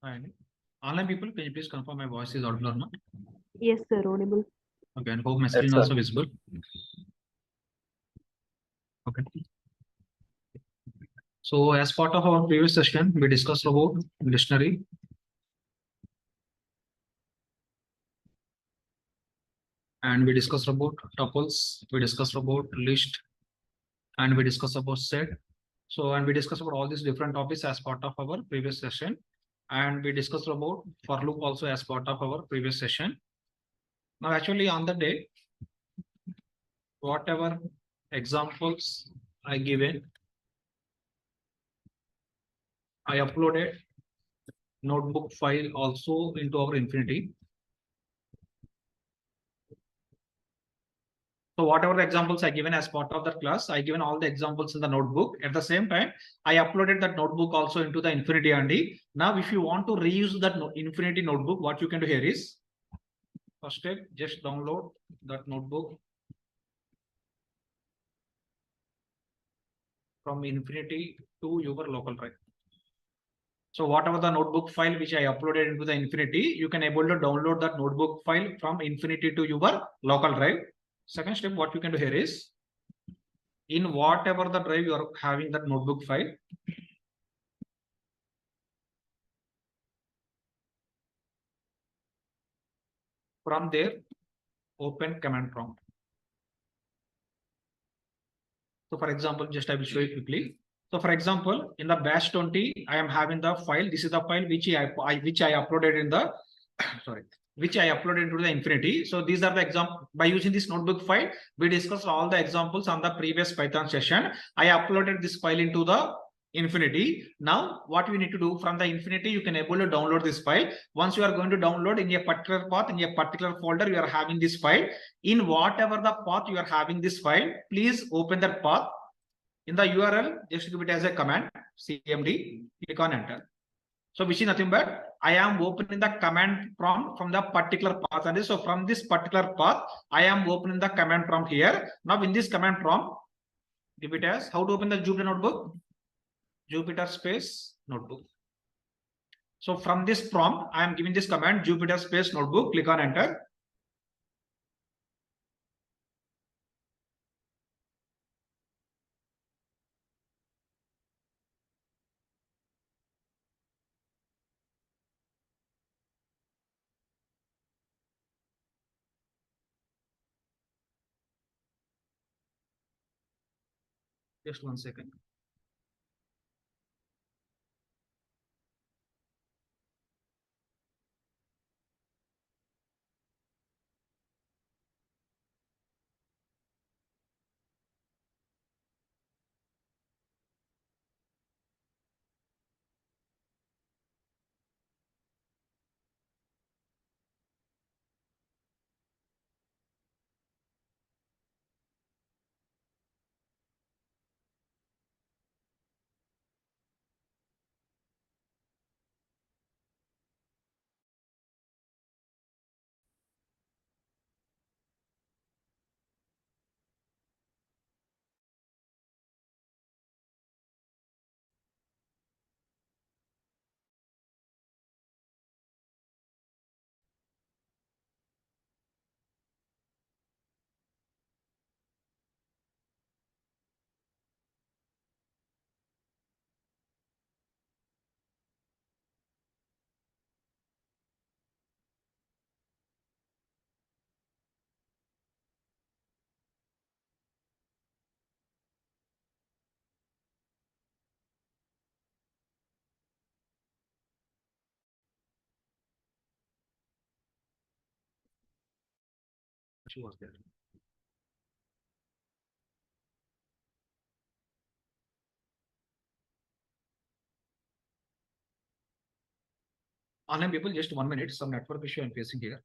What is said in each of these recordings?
And online people, can you please confirm my voice is audible or not? Yes, sir, audible. Okay, and hope my screen sir. also visible. Okay. So as part of our previous session, we discussed about dictionary. And we discussed about tuples, we discussed about list, and we discussed about set. So, and we discussed about all these different topics as part of our previous session. And we discussed about for loop also as part of our previous session. Now, actually on the day, whatever examples I given, I uploaded notebook file also into our Infinity. So whatever the examples I given as part of that class, I given all the examples in the notebook. At the same time, I uploaded that notebook also into the Infinity Andy. Now, if you want to reuse that Infinity notebook, what you can do here is, first step, just download that notebook from Infinity to your local drive. So whatever the notebook file which I uploaded into the Infinity, you can able to download that notebook file from Infinity to your local drive. Second step, what you can do here is, in whatever the drive you are having that notebook file, from there, open command prompt. So for example, just I will show you quickly. So for example, in the bash 20, I am having the file. This is the file which I uploaded in the sorry, which I uploaded into the Infinity. So these are the example. By using this notebook file, we discussed all the examples on the previous Python session. I uploaded this file into the Infinity. Now, what we need to do from the Infinity, you can able to download this file. Once you are going to download in a particular path, in a particular folder, you are having this file. In whatever the path you are having this file, please open that path. In the URL, just give it as a command, cmd, click on enter. So which is nothing but I am opening the command prompt from the particular path. And so from this particular path, I am opening the command prompt here. Now in this command prompt, give it as how to open the Jupyter notebook, Jupyter space notebook. So from this prompt, I am giving this command Jupyter space notebook, click on enter. Just 1 second. She was there. Online people, just 1 minute. Some network issue I'm facing here.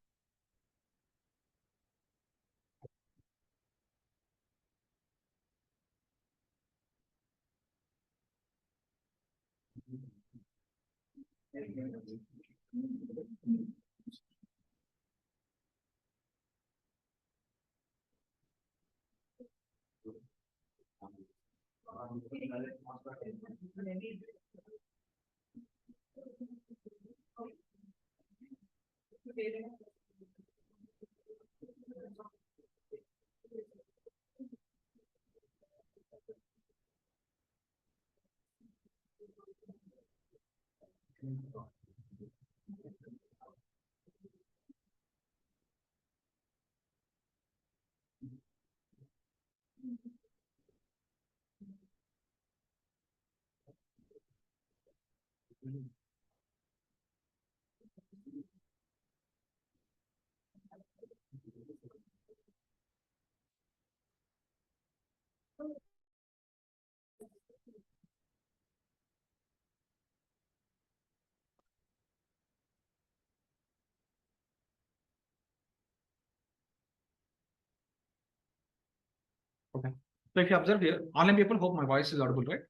Okay. So if you observe here, online people, hope my voice is audible, right?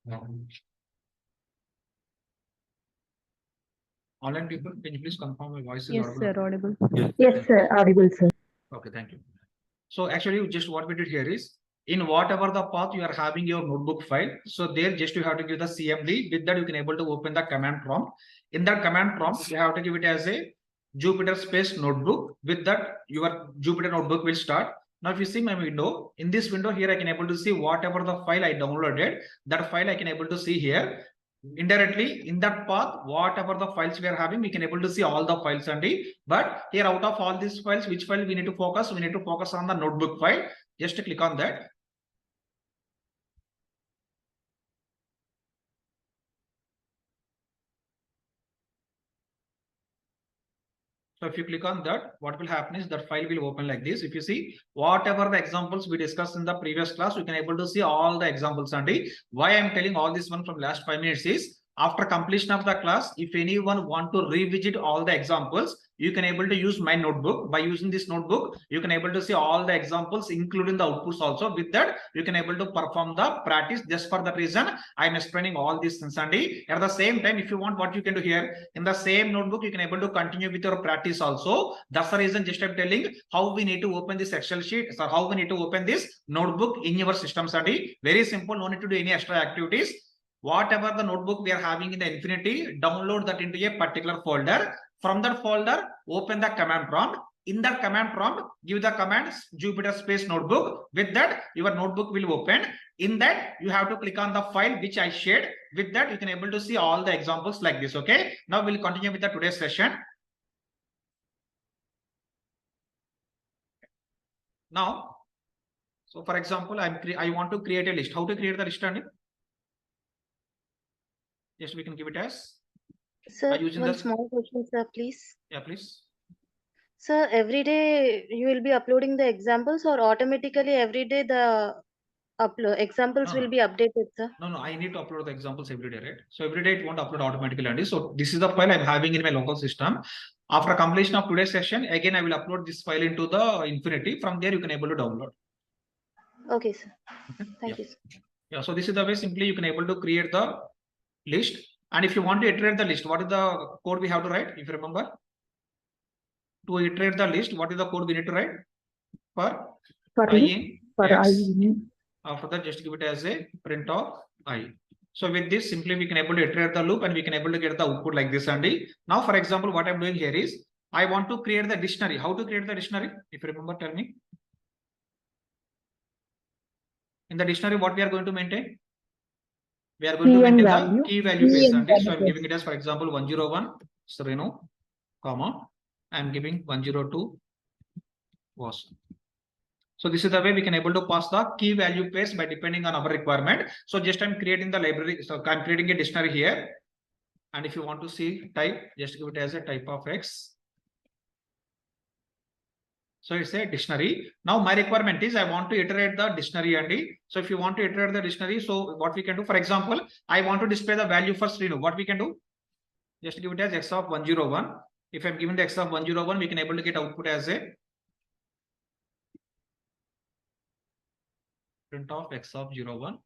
No. Online people, can you please confirm my voice is Yes, audible? sir, audible. Yes, sir. Audible, sir. Okay, thank you. So actually, just what we did here is, in whatever the path you are having your notebook file, so there just you have to give the CMD. With that, you can able to open the command prompt. In that command prompt, you have to give it as a Jupyter space notebook. With that, your Jupyter notebook will start. Now, if you see my window, in this window here, I can able to see whatever the file I downloaded, that file I can able to see here. Indirectly in that path, whatever the files we are having, we can able to see all the files only. But here out of all these files, which file we need to focus? We need to focus on the notebook file. Just click on that. So if you click on that, what will happen is that file will open like this. If you see whatever the examples we discussed in the previous class, we can able to see all the examples only. Why I'm telling all this one from last 5 minutes is, after completion of the class, if anyone want to revisit all the examples, you can able to use my notebook. By using this notebook, you can able to see all the examples, including the outputs also. With that, you can able to perform the practice. Just for that reason, I'm explaining all these things only. At the same time, if you want, what you can do here, in the same notebook, you can able to continue with your practice also. That's the reason just I'm telling how we need to open this Excel sheet, or how we need to open this notebook in your systems only. Very simple, no need to do any extra activities. Whatever the notebook we are having in the Infinity, download that into a particular folder. From that folder, open the command prompt. In that command prompt, give the commands Jupyter space notebook. With that, your notebook will open. In that, you have to click on the file which I shared. With that, you can able to see all the examples like this. Okay. Now we'll continue with the today's session. Now, so for example, I want to create a list. How to create the list? Yes, we can give it as. Sir, one small question, sir, please. Yeah, please. Sir, every day you will be uploading the examples, or automatically every day the examples will be updated, sir? No, I need to upload the examples every day, right? So every day it won't upload automatically. So this is the file I'm having in my local system. After completion of today's session, again I will upload this file into the Infinity. From there you can able to download. Okay, sir. Okay. Thank you, sir. Yeah, so this is the way simply you can able to create the list. And if you want to iterate the list, what is the code we have to write? If you remember, to iterate the list, what is the code we need to write? For I in X. After that, just give it as a print of I. So with this, simply we can able to iterate the loop and we can able to get the output like this only. Now, for example, what I'm doing here is, I want to create the dictionary. How to create the dictionary? If you remember, tell me. In the dictionary, what we are going to maintain? We are going to maintain the key value pairs only. So I'm giving it as, for example, 101 Sereno, comma. I'm giving 102 was. So this is the way we can able to pass the key value pairs by depending on our requirement. So just I'm creating the library. So I'm creating a dictionary here. And if you want to see type, just give it as a type of X. So it's a dictionary. Now my requirement is I want to iterate the dictionary only. So if you want to iterate the dictionary, so what we can do, for example, I want to display the value for Srinu. What we can do? Just give it as X of 101. If I'm given the X of 101, we can able to get output as a print of X of 01.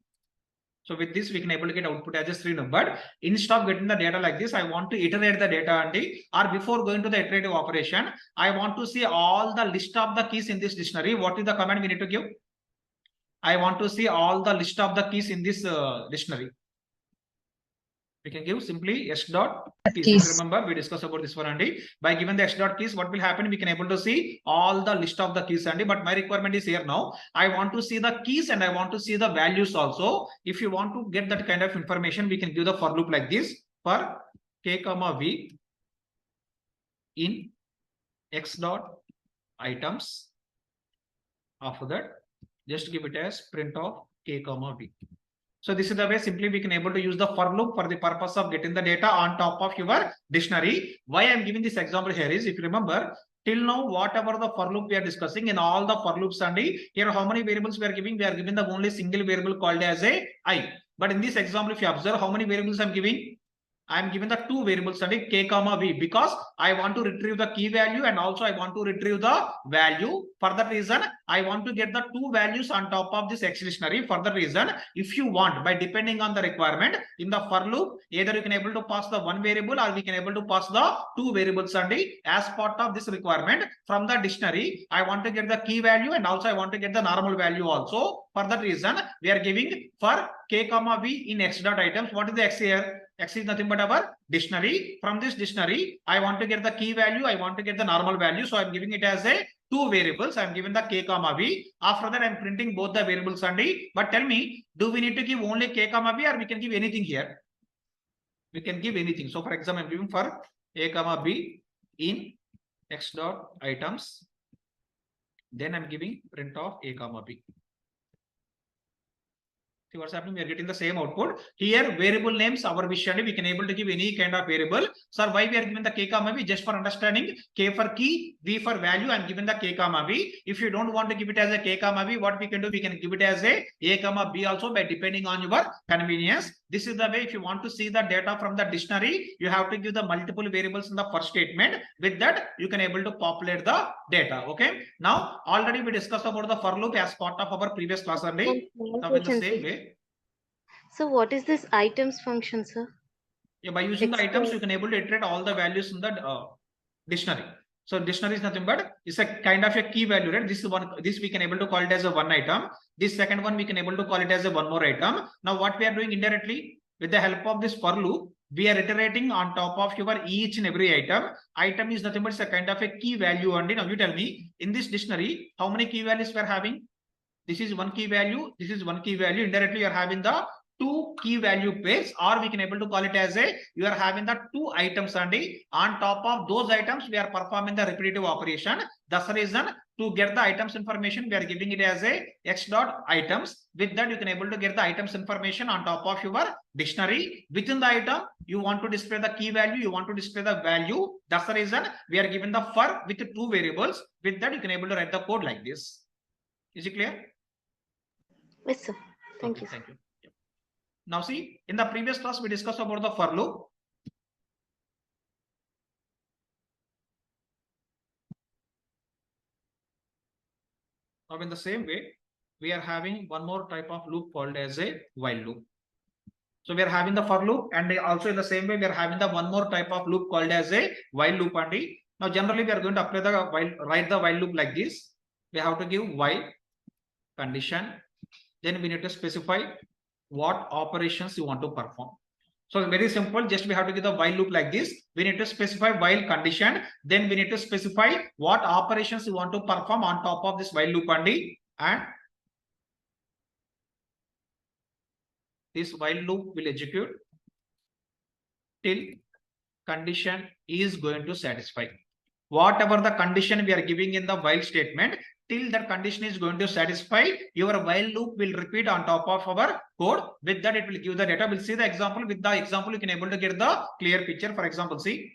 So with this, we can able to get output as a string. But instead of getting the data like this, I want to iterate the data only. Or before going to the iterative operation, I want to see all the list of the keys in this dictionary. What is the command we need to give? I want to see all the list of the keys in this dictionary. We can give simply s dot keys. Keys. Remember, we discussed about this one, Andy. By given the s dot keys, what will happen? We can able to see all the list of the keys, Andy. But my requirement is here now. I want to see the keys and I want to see the values also. If you want to get that kind of information, we can give the for loop like this for k comma v in x dot items. After that, just give it as print of k comma v. So this is the way simply we can able to use the for loop for the purpose of getting the data on top of your dictionary. Why I am giving this example here is, if you remember, till now whatever the for loop we are discussing in all the for loops, and here how many variables we are giving? We are giving the only single variable called as a I. But in this example, if you observe how many variables I am giving, I am given the two variables, and k comma v, because I want to retrieve the key value and also I want to retrieve the value. For that reason, I want to get the two values on top of this X dictionary. For that reason, if you want, by depending on the requirement in the for loop, either you can able to pass the one variable or we can able to pass the two variables, and as part of this requirement from the dictionary, I want to get the key value and also I want to get the normal value also. For that reason, we are giving for k comma v in x dot items. What is the x here? X is nothing but our dictionary. From this dictionary, I want to get the key value, I want to get the normal value. So I'm giving it as a two variables. I'm given the k comma v. After that, I'm printing both the variables, and but tell me, do we need to give only k comma v or we can give anything here? We can give anything. So for example, I'm giving for a comma b in x dot items. Then I'm giving print of a comma b. See what's happening? We are getting the same output. Here, variable names, our wish, and we can able to give any kind of variable. So why we are given the k comma v? Just for understanding, k for key, v for value. I'm given the k comma v. If you don't want to give it as a k comma v, what we can do? We can give it as a comma b also, by depending on your convenience. This is the way. If you want to see the data from the dictionary, you have to give the multiple variables in the first statement. With that, you can able to populate the data. Okay. Now, already we discussed about the for loop as part of our previous class, only. Now in the same way. So what is this items function, sir? Yeah, by using the items, you can able to iterate all the values in the dictionary. So dictionary is nothing but it's a kind of a key value, right? This is one. This we can able to call it as a one item. This second one we can able to call it as a one more item. Now what we are doing indirectly with the help of this for loop, we are iterating on top of your each and every item. Item is nothing but it's a kind of a key value only. Now you tell me, in this dictionary, how many key values we are having? This is one key value. This is one key value. Indirectly, you are having the two key value pairs, or we can able to call it as a, you are having the two items, and on top of those items we are performing the repetitive operation. That's the reason, to get the items information, we are giving it as a x dot items. With that, you can able to get the items information on top of your dictionary. Within the item, you want to display the key value, you want to display the value. That's the reason we are given the for with the two variables. With that, you can able to write the code like this. Is it clear? Yes, sir. Thank you. Thank you. Now see, in the previous class, we discussed about the for loop. Now in the same way, we are having one more type of loop called as a while loop. So we are having the for loop, and also in the same way, we are having the one more type of loop called as a while loop. And now generally we are going to apply the write the while loop like this. We have to give while condition. Then we need to specify what operations you want to perform. So very simple, just we have to give the while loop like this. We need to specify while condition. Then we need to specify what operations you want to perform on top of this while loop, and this while loop will execute till condition is going to satisfy. Whatever the condition we are giving in the while statement, till that condition is going to satisfy, your while loop will repeat on top of our code. With that, it will give the data. We'll see the example. With the example, you can able to get the clear picture. For example, see,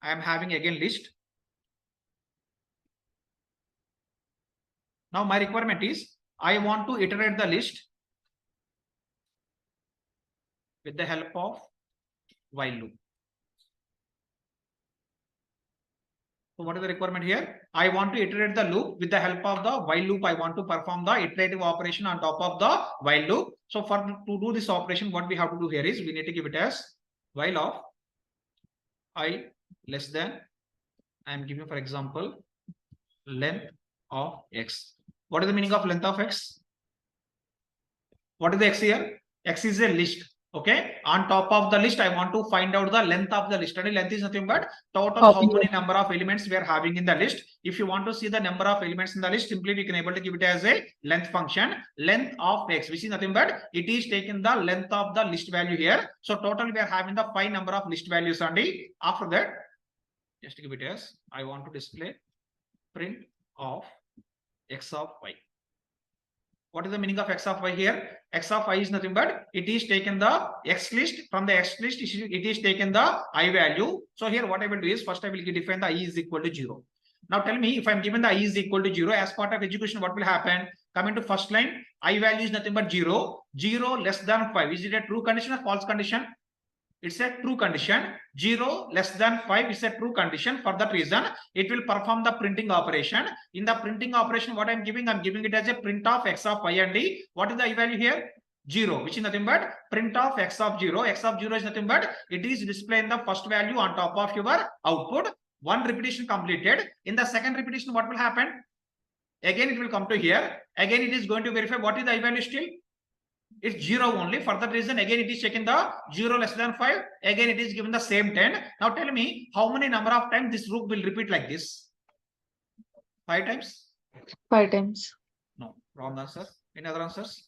I am having again list. Now my requirement is, I want to iterate the list with the help of while loop. So what is the requirement here? I want to iterate the loop with the help of the while loop. I want to perform the iterative operation on top of the while loop. So to do this operation, what we have to do here is, we need to give it as while of I less than, I am giving for example length of x. What is the meaning of length of x? What is the x here? X is a list. Okay, on top of the list, I want to find out the length of the list. And length is nothing but total how many number of elements we are having in the list. If you want to see the number of elements in the list, simply we can able to give it as a length function, length of x, which is nothing but it is taking the length of the list value here. So total we are having the 5 number of list values only. After that, just give it as I want to display print of x of y. What is the meaning of x of y here? X of y is nothing but it is taken the x list. From the x list, it is taken the I value. So here what I will do is first I will define the I is equal to 0. Now tell me, if I am given the I is equal to 0 as part of execution, what will happen? Coming to first line, I value is nothing but 0. 0 less than 5. Is it a true condition or false condition? It's a true condition. 0 less than 5 is a true condition. For that reason, it will perform the printing operation. In the printing operation, what I'm giving it as a print of x of y and d. What is the I value here? 0, which is nothing but print of x of 0. X of 0 is nothing but it is displaying the first value on top of your output. One repetition completed. In the second repetition, what will happen? Again, it will come to here. Again, it is going to verify what is the I value still. It's 0 only. For that reason, again it is checking the 0 less than 5. Again it is given the same 10. Now tell me how many number of times this loop will repeat like this? 5 times? 5 times. No, wrong answer. Any other answers?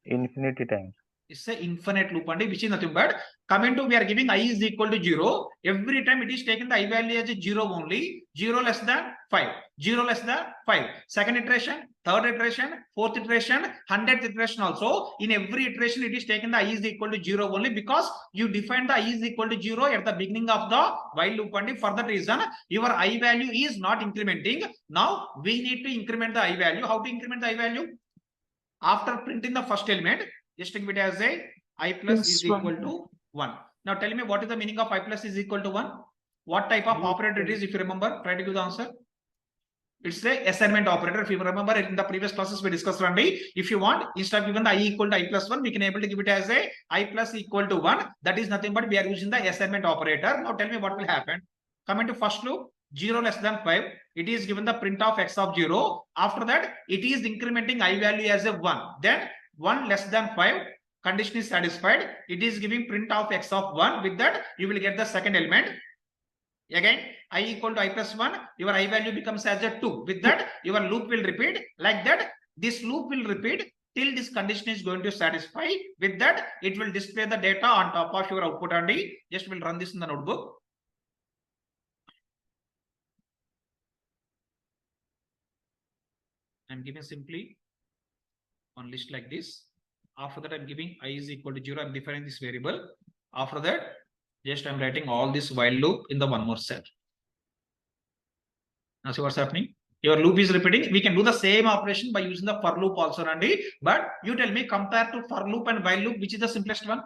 Infinity times. It's an infinite loop and which is nothing but coming to we are giving I is equal to 0. Every time it is taken the I value as a 0 only. 0 less than 5. 0 less than 5. Second iteration, third iteration, fourth iteration, 100th iteration also. In every iteration it is taken the I is equal to 0 only because you defined the I is equal to 0 at the beginning of the while loop and for that reason your I value is not incrementing. Now we need to increment the I value. How to increment the I value? After printing the first element, just think it as a I plus is equal to 1. Now tell me what is the meaning of I plus is equal to 1? What type of operator it is? If you remember, try to give the answer. It's a assignment operator. If you remember in the previous classes we discussed already. If you want, instead of given the I equal to I plus 1, we can able to give it as a I plus equal to 1. That is nothing but we are using the assignment operator. Now tell me what will happen. Coming to first loop, 0 less than 5. It is given the print of x of 0. After that, it is incrementing I value as a 1. Then 1 less than 5. Condition is satisfied. It is giving print of x of 1. With that, you will get the second element. Again, I equal to I plus 1. Your I value becomes as a 2. With that, your loop will repeat. Like that, this loop will repeat till this condition is going to satisfy. With that, it will display the data on top of your output only. Just will run this in the notebook. I'm giving simply one list like this. After that, I'm giving I is equal to 0. I'm defining this variable. After that, just I'm writing all this while loop in the one more cell. Now see what's happening. Your loop is repeating. We can do the same operation by using the for loop also, Randy. But you tell me, compared to for loop and while loop, which is the simplest one?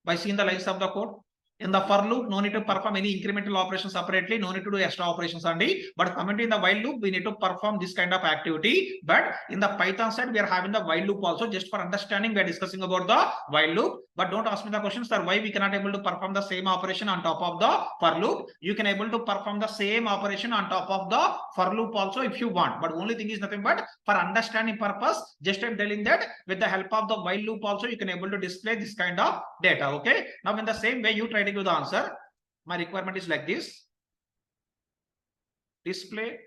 By seeing the lines of the code. In the for loop, no need to perform any incremental operations separately, no need to do extra operations only. But coming in the while loop, we need to perform this kind of activity. But in the Python side, we are having the while loop also. Just for understanding, we are discussing about the while loop. But don't ask me the questions, sir, why we cannot able to perform the same operation on top of the for loop. You can able to perform the same operation on top of the for loop also if you want. But only thing is nothing but for understanding purpose, just I'm telling that with the help of the while loop also, you can able to display this kind of data. Okay. Now in the same way, you try to give the answer. My requirement is like this. Display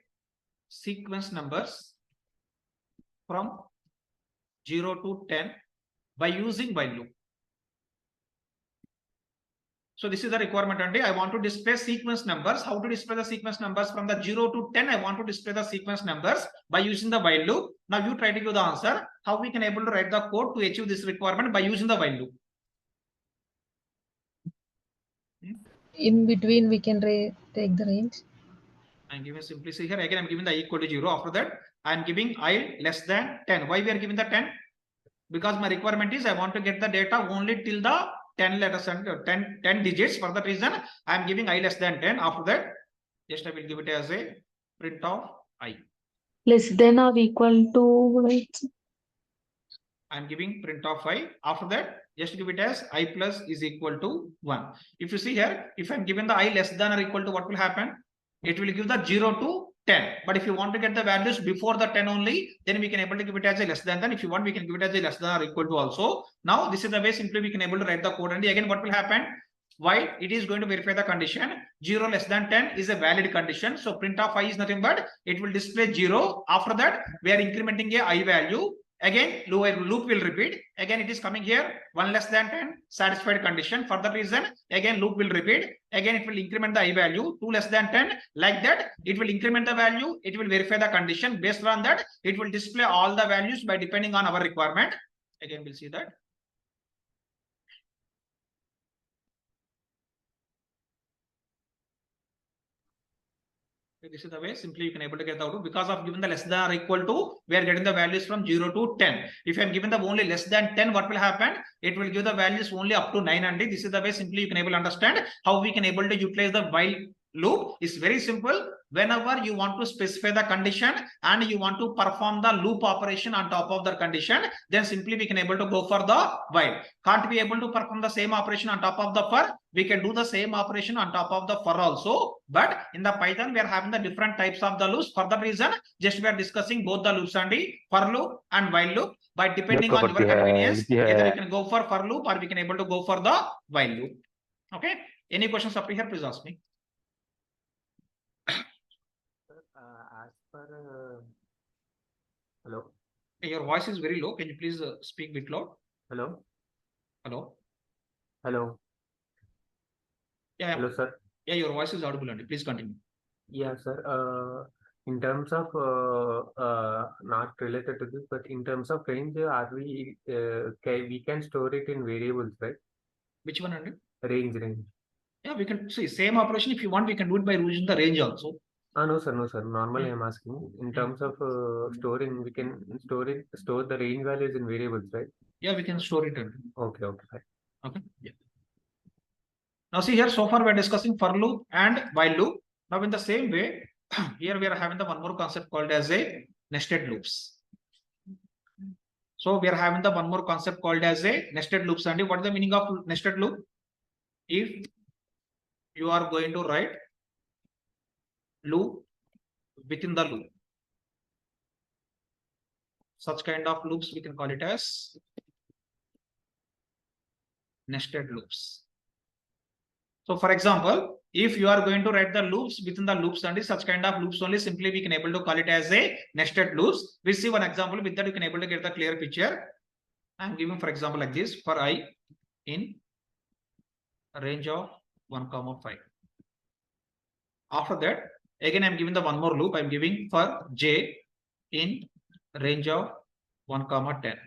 sequence numbers from 0 to 10 by using while loop. So this is the requirement only. I want to display sequence numbers. How to display the sequence numbers from the 0 to 10? I want to display the sequence numbers by using the while loop. Now you try to give the answer. How we can able to write the code to achieve this requirement by using the while loop. In between, we can take the range. I'm giving simply see here again. I'm giving the equal to 0. After that, I'm giving I less than 10. Why we are giving the 10? Because my requirement is I want to get the data only till the 10 letters and 10 digits. For that reason, I'm giving I less than 10. After that, just I will give it as a print of I. Less than or equal to, right? I'm giving print of I. After that, just give it as I plus is equal to 1. If you see here, if I'm given the I less than or equal to, what will happen? it will give the 0 to 10. But if you want to get the values before the 10 only, then we can able to give it as a less than 10. If you want, we can give it as a less than or equal to also. Now, this is the way simply we can able to write the code. And again, what will happen? While it is going to verify the condition, 0 less than 10 is a valid condition. So print of I is nothing but it will display 0. After that, we are incrementing a I value. Again, loop will repeat. Again, it is coming here 1 less than 10 satisfied condition. For that reason, again loop will repeat. Again, it will increment the I value 2 less than 10. Like that, it will increment the value. It will verify the condition. Based on that, it will display all the values by depending on our requirement. Again, we'll see that. This is the way simply you can able to get the output. Because of given the less than or equal to, we are getting the values from 0 to 10. If I am given the only less than 10, what will happen? It will give the values only up to 9 only. This is the way simply you can able to understand how we can able to utilize the while loop. It's very simple. Whenever you want to specify the condition and you want to perform the loop operation on top of the condition, then simply we can able to go for the while. Can't be able to perform the same operation on top of the for, we can do the same operation on top of the for also. But in the Python, we are having the different types of the loops. For that reason, just we are discussing both the loops and the for loop and while loop. By depending on your convenience, either we can go for loop or we can able to go for the while loop. Okay. Any questions up here? Please ask me. As per hello, Your voice is very low. Can you please speak a bit loud? hello, Hello. hello, Yeah. hello, sir. Yeah, your voice is audible. Please continue. Yeah, sir. In terms of not related to this, but in terms of range, are we we can store it in variables, right? Which one, Andy? Range. Yeah, we can see same operation. If you want, we can do it by using the range also. No, sir. Normally, I'm asking in terms of storing, we can store the range values in variables, right? Yeah, we can store it. Okay, fine. Okay. Yeah. Now see here, so far we are discussing for loop and while loop. Now in the same way, here we are having the one more concept called as a nested loops. So we are having the one more concept called as a nested loops. And what is the meaning of nested loop? If you are going to write loop within the loop, such kind of loops we can call it as nested loops. So for example, if you are going to write the loops within the loops and such kind of loops only, simply we can able to call it as a nested loops. We'll see one example. With that you can able to get the clear picture. I'm giving for example like this, for I in range of 1, 5. After that, again I'm giving the one more loop. I'm giving for j in range of 1, 10.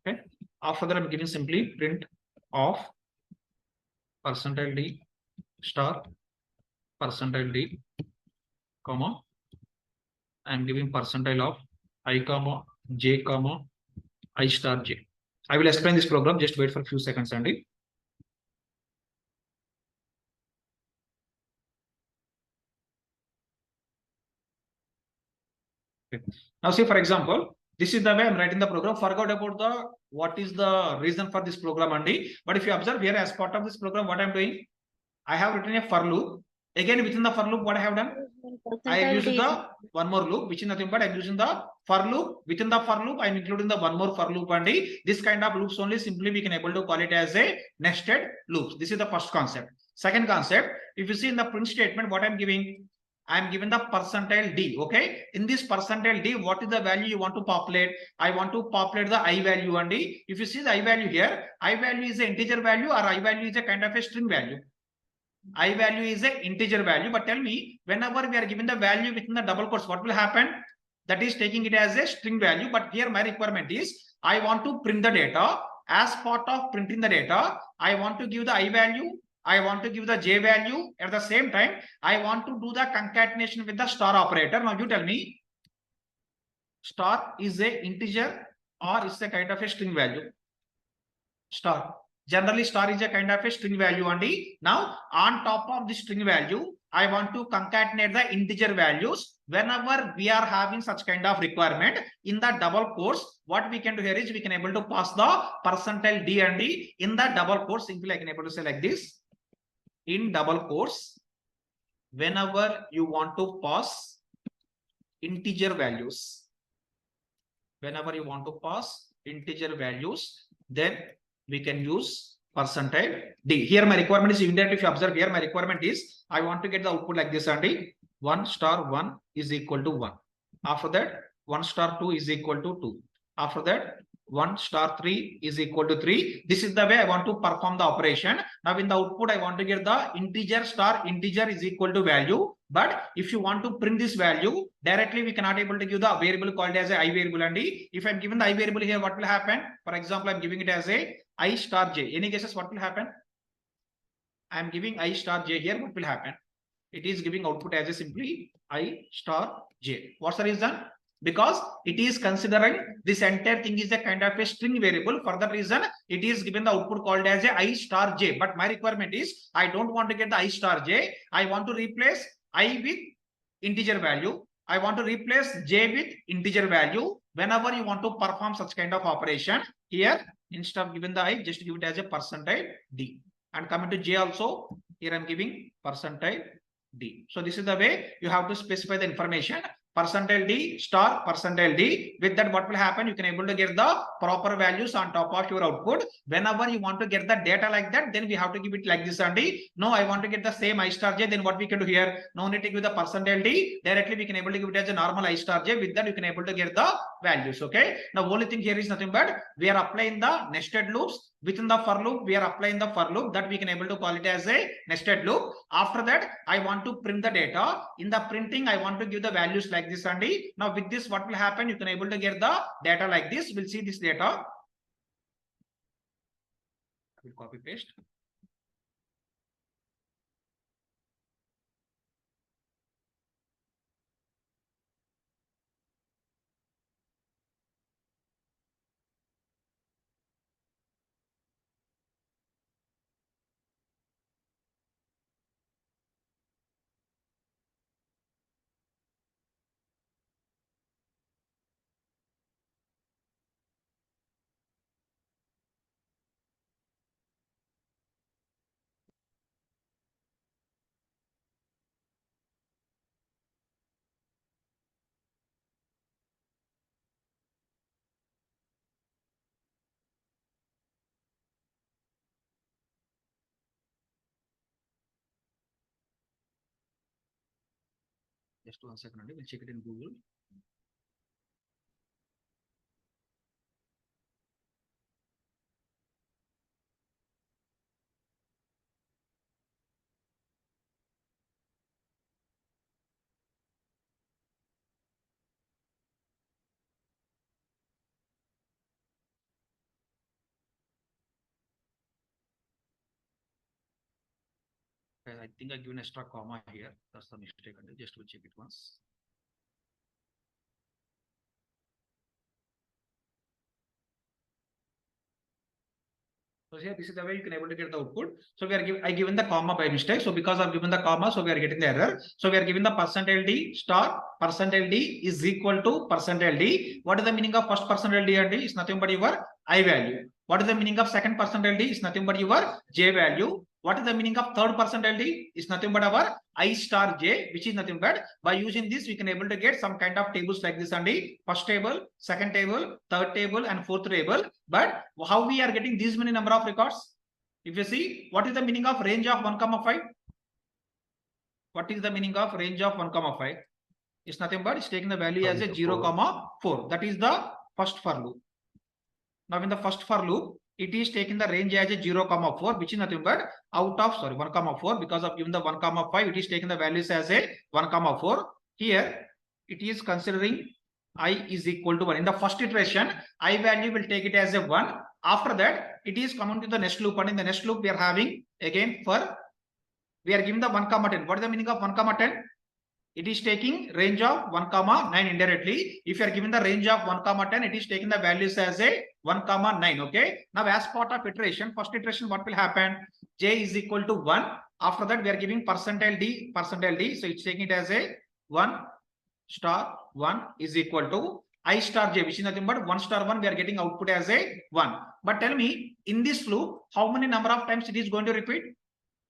Okay. After that, I'm giving simply print of %d star %d comma. I'm giving percentile of I comma j comma I star j. I will explain this program. Just wait for a few seconds, Andy. Okay. Now, see for example, this is the way I'm writing the program. Forgot about the what is the reason for this program, Andy. But if you observe here, as part of this program, what I'm doing, I have written a for loop. Again, within the for loop, what I have done? I am using the one more loop, which is nothing but I'm using the for loop. Within the for loop, I'm including the one more for loop, and this kind of loops only simply we can able to call it as a nested loops. This is the first concept. Second concept, if you see in the print statement, what I'm giving, I'm given the %d. Okay, in this %d, what is the value you want to populate? I want to populate the I value, and if you see the I value here, I value is an integer value or I value is a kind of a string value. I value is an integer value, but tell me, whenever we are given the value within the double quotes, what will happen? That is taking it as a string value. But here my requirement is I want to print the data. As part of printing the data, I want to give the I value, I want to give the j value. At the same time, I want to do the concatenation with the star operator. Now you tell me, star is a integer or is a kind of a string value? Star. Generally, star is a kind of a string value only. Now, on top of the string value, I want to concatenate the integer values. whenever we are having such kind of requirement in the double quotes, what we can do here is we can able to pass the percentile D and D in the double quotes. Simply I can able to say like this, in double quotes, whenever you want to pass integer values, whenever you want to pass integer values, then we can use percentile D. Here my requirement is immediate. If you observe here, my requirement is I want to get the output like this, and 1 star 1 is equal to 1. After that, 1 star 2 is equal to 2. After that, 1 star 3 is equal to 3. This is the way I want to perform the operation. Now in the output, I want to get the integer star integer is equal to value. But if you want to print this value directly, we cannot able to give the variable called as a I variable. And if I'm given the I variable here, what will happen? For example, I'm giving it as a I star j. Any guesses what will happen? I'm giving I star j here. What will happen? It is giving output as a simply I star j. What's the reason? Because it is considering this entire thing is a kind of a string variable. For that reason, it is given the output called as a I star j. But my requirement is I don't want to get the I star j. I want to replace I with integer value. I want to replace j with integer value. Whenever you want to perform such kind of operation, here instead of giving the I, just give it as a percentile D. And coming to j also, here I'm giving percentile D. So this is the way you have to specify the information. Percentile D star percentile D. With that, what will happen? You can able to get the proper values on top of your output. Whenever you want to get the data like that, then we have to give it like this, and D. No, I want to get the same I star j. Then what we can do here? No need to give the percentile D. Directly we can able to give it as a normal I star j. With that, you can able to get the values. Okay. Now only thing here is nothing but we are applying the nested loops. Within the for loop, we are applying the for loop that we can able to call it as a nested loop. After that, I want to print the data. In the printing, I want to give the values like this, and now with this, what will happen? You can able to get the data like this. We'll see this data. I will copy paste. Just 1 second, we'll check it in Google. I think I given extra comma here. That's the mistake. Just to check it once. So here, this is the way you can able to get the output. So we are I given the comma by mistake. So because I've given the comma, so we are getting the error. So we are given the percentile D star percentile D is equal to percentile D. What is the meaning of first percentile D and D? It's nothing but your I value. What is the meaning of second percentile D? It's nothing but your J value. What is the meaning of third percentile D? It's nothing but our I star j, which is nothing but by using this, we can able to get some kind of tables like this, and first table, second table, third table, and fourth table. But how we are getting these many number of records? If you see, what is the meaning of range of 1, 5? What is the meaning of range of 1, 5? It's nothing but it's taking the value as a 0, 4. That is the first for loop. Now in the first for loop, it is taking the range as a 0, 4, which is nothing but out of 1, 4, because of given the 1, 5, it is taking the values as a 1, 4. Here it is considering I is equal to 1. In the first iteration, I value will take it as a 1. After that, it is coming to the next loop, and in the next loop, we are having again we are giving the 1, 10. What is the meaning of 1, 10? It is taking range of 1, 9 indirectly. If you are given the range of 1, 10, it is taking the values as a 1, 9. Okay. Now, as part of iteration, first iteration, what will happen? J is equal to 1. After that, we are giving percentile D. So it's taking it as a 1, star 1 is equal to I star j, which is nothing but 1 star 1. We are getting output as a 1. But tell me, in this loop, how many number of times it is going to repeat?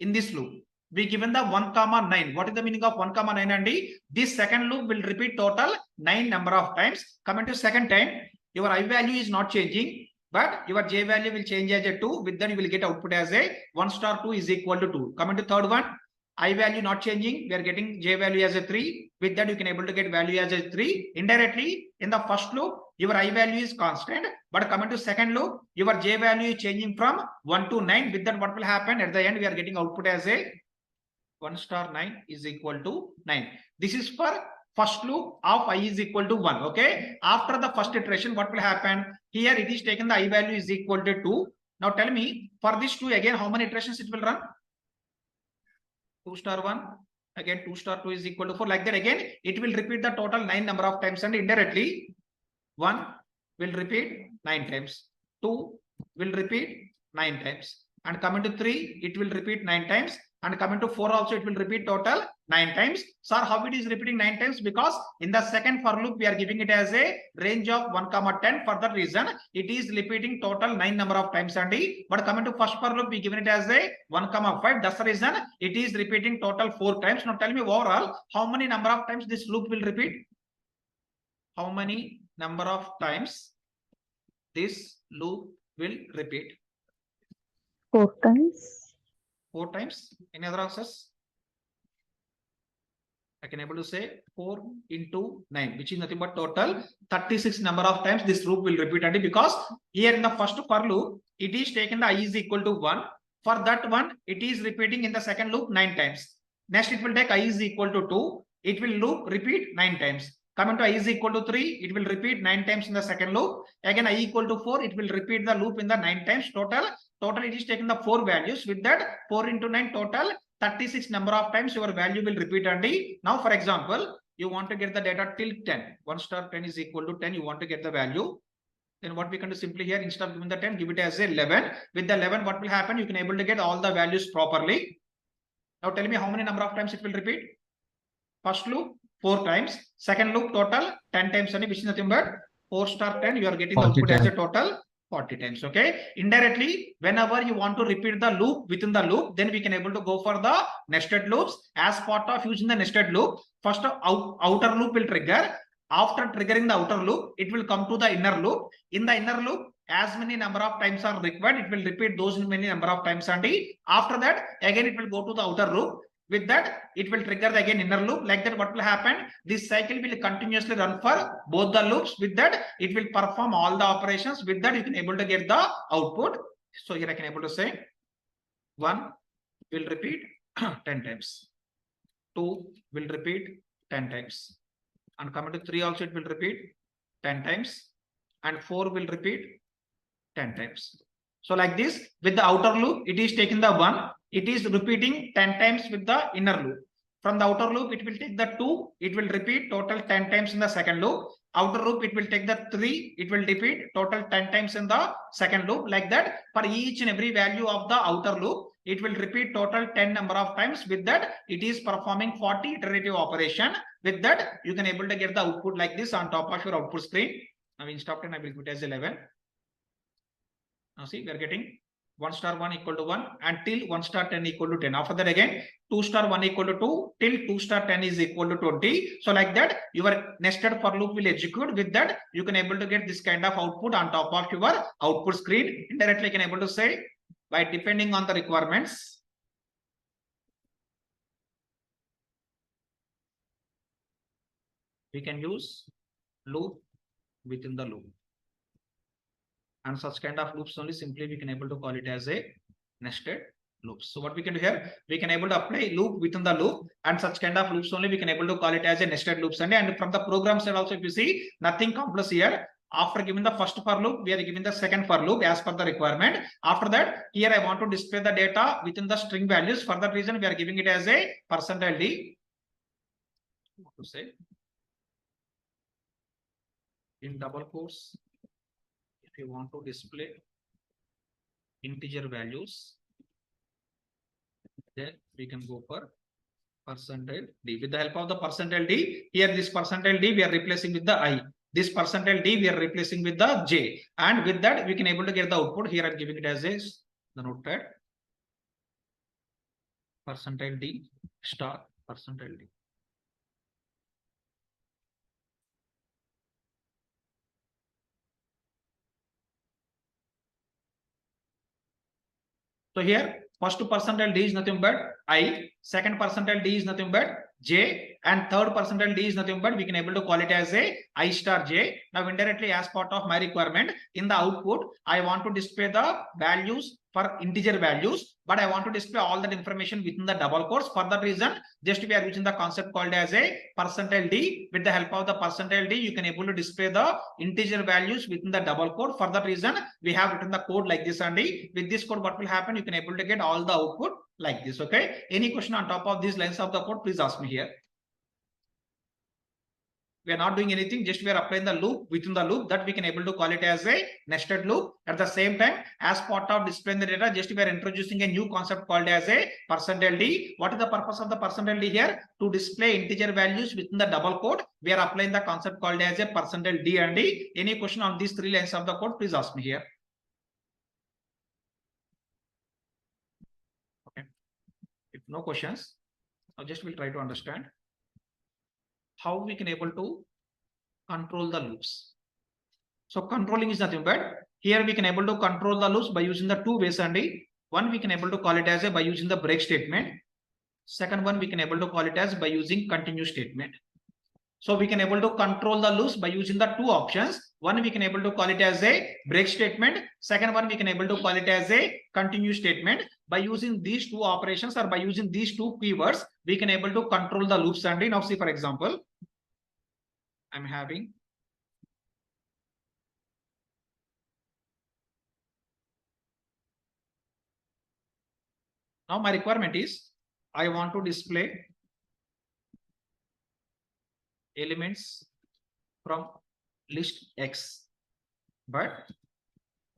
In this loop, we given the 1 comma 9. What is the meaning of 1 comma 9? And this second loop will repeat total 9 number of times. Coming to second time, your I value is not changing, but your j value will change as a 2. With that, you will get output as a 1 star 2 is equal to 2. Coming to third one, I value not changing. We are getting j value as a 3. With that, you can able to get value as a 3. Indirectly, in the first loop, your I value is constant. But coming to second loop, your j value is changing from 1 to 9. With that, what will happen? At the end, we are getting output as a 1 star 9 is equal to 9. This is for first loop of I is equal to 1. Okay. After the first iteration, what will happen? Here it is taken the I value is equal to 2. Now tell me, for this 2 again, how many iterations it will run? 2 star 1, again 2 star 2 is equal to 4. Like that again, it will repeat the total 9 number of times, and indirectly 1 will repeat 9 times, 2 will repeat 9 times, and coming to 3, it will repeat 9 times, and coming to 4 also it will repeat total 9 times. Sir, how it is repeating 9 times? Because in the second for loop, we are giving it as a range of 1 comma 10. For that reason, it is repeating total 9 number of times only. But coming to first for loop, we given it as a 1 comma 5. That's the reason it is repeating total 4 times. Now tell me overall, how many number of times this loop will repeat? How many number of times this loop will repeat? 4 times. 4 times. Any other answers? I can able to say 4 into 9, which is nothing but total 36 number of times this loop will repeat. And because here in the first for loop, it is taken the I is equal to 1. For that one, it is repeating in the second loop 9 times. Next, it will take I is equal to 2. It will loop repeat 9 times. Coming to I is equal to 3, it will repeat 9 times in the second loop. Again, I equal to 4, it will repeat the loop in the 9 times. Total it is taking the 4 values. With that, 4 into 9 total 36 number of times your value will repeat. And now, for example, you want to get the data till 10. 1 star 10 is equal to 10. You want to get the value. Then what we can do simply here, instead of giving the 10, give it as 11. With the 11, what will happen? You can able to get all the values properly. Now tell me how many number of times it will repeat. First loop 4 times. Second loop total 10 times, which is nothing but 4 star 10. You are getting the output as a total 40 times. Okay. Indirectly, whenever you want to repeat the loop within the loop, then we can able to go for the nested loops. As part of using the nested loop, first outer loop will trigger. After triggering the outer loop, it will come to the inner loop. In the inner loop, as many number of times are required, it will repeat those many number of times. And after that, again it will go to the outer loop. With that, it will trigger the again inner loop. Like that, what will happen? This cycle will continuously run for both the loops. With that, it will perform all the operations. With that, you can able to get the output. So here I can able to say 1 will repeat 10 times. 2 will repeat 10 times. And coming to 3 also, it will repeat 10 times. And 4 will repeat 10 times. So like this, with the outer loop, it is taking the 1. It is repeating 10 times with the inner loop. From the outer loop, it will take the 2. It will repeat total 10 times in the second loop. Outer loop, it will take the 3. It will repeat total 10 times in the second loop. Like that, for each and every value of the outer loop, it will repeat total 10 number of times. With that, it is performing 40 iterative operation. With that, you can able to get the output like this on top of your output screen. Now instead of 10, I will put as 11. Now see, we are getting 1 star 1 equal to 1 until 1 star 10 equal to 10. After that again, 2 star 1 equal to 2 till 2 star 10 is equal to 20. So like that, your nested for loop will execute. With that, you can able to get this kind of output on top of your output screen. Indirectly, you can able to say by depending on the requirements. We can use loop within the loop. And such kind of loops only simply we can able to call it as a nested loops. So what we can do here, we can able to apply loop within the loop, and such kind of loops only we can able to call it as a nested loops. And from the program side also, if you see, nothing complex here. After giving the first for loop, we are giving the second for loop as per the requirement. After that, here I want to display the data within the string values. For that reason, we are giving it as a %d. What to say? In double quotes, if you want to display integer values, then we can go for percentile d. With the help of the percentile d, here this percentile d we are replacing with the I. This percentile d we are replacing with the j, and with that we can able to get the output. Here I'm giving it as a the notepad. Percentile d star percentile d. So here first percentile d is nothing but I, second percentile d is nothing but j, and third percentile d is nothing but we can able to call it as a I star j. Now indirectly as part of my requirement in the output, I want to display the values for integer values, but I want to display all that information within the double quotes. For that reason, just we are using the concept called as a percentile d. With the help of the percentile d, you can able to display the integer values within the double quote. For that reason, we have written the code like this, and with this code, what will happen? You can able to get all the output like this. Okay. Any question on top of these lines of the code? Please ask me here. We are not doing anything, just we are applying the loop within the loop, that we can able to call it as a nested loop. At the same time, as part of displaying the data, just we are introducing a new concept called as a percentile d. What is the purpose of the percentile d here? To display integer values within the double quote. We are applying the concept called as a percentile d and d. Any question on these three lines of the code? Please ask me here. Okay. If no questions, now just we'll try to understand how we can able to control the loops. So controlling is nothing but here we can able to control the loops by using the two ways, and one we can able to call it as a by using the break statement. Second one we can able to call it as by using continue statement. So we can able to control the loops by using the two options. One we can able to call it as a break statement. Second one we can able to call it as a continue statement. By using these two operations or by using these two keywords, we can able to control the loops. And now see, for example, I'm having now my requirement is I want to display elements from list X, but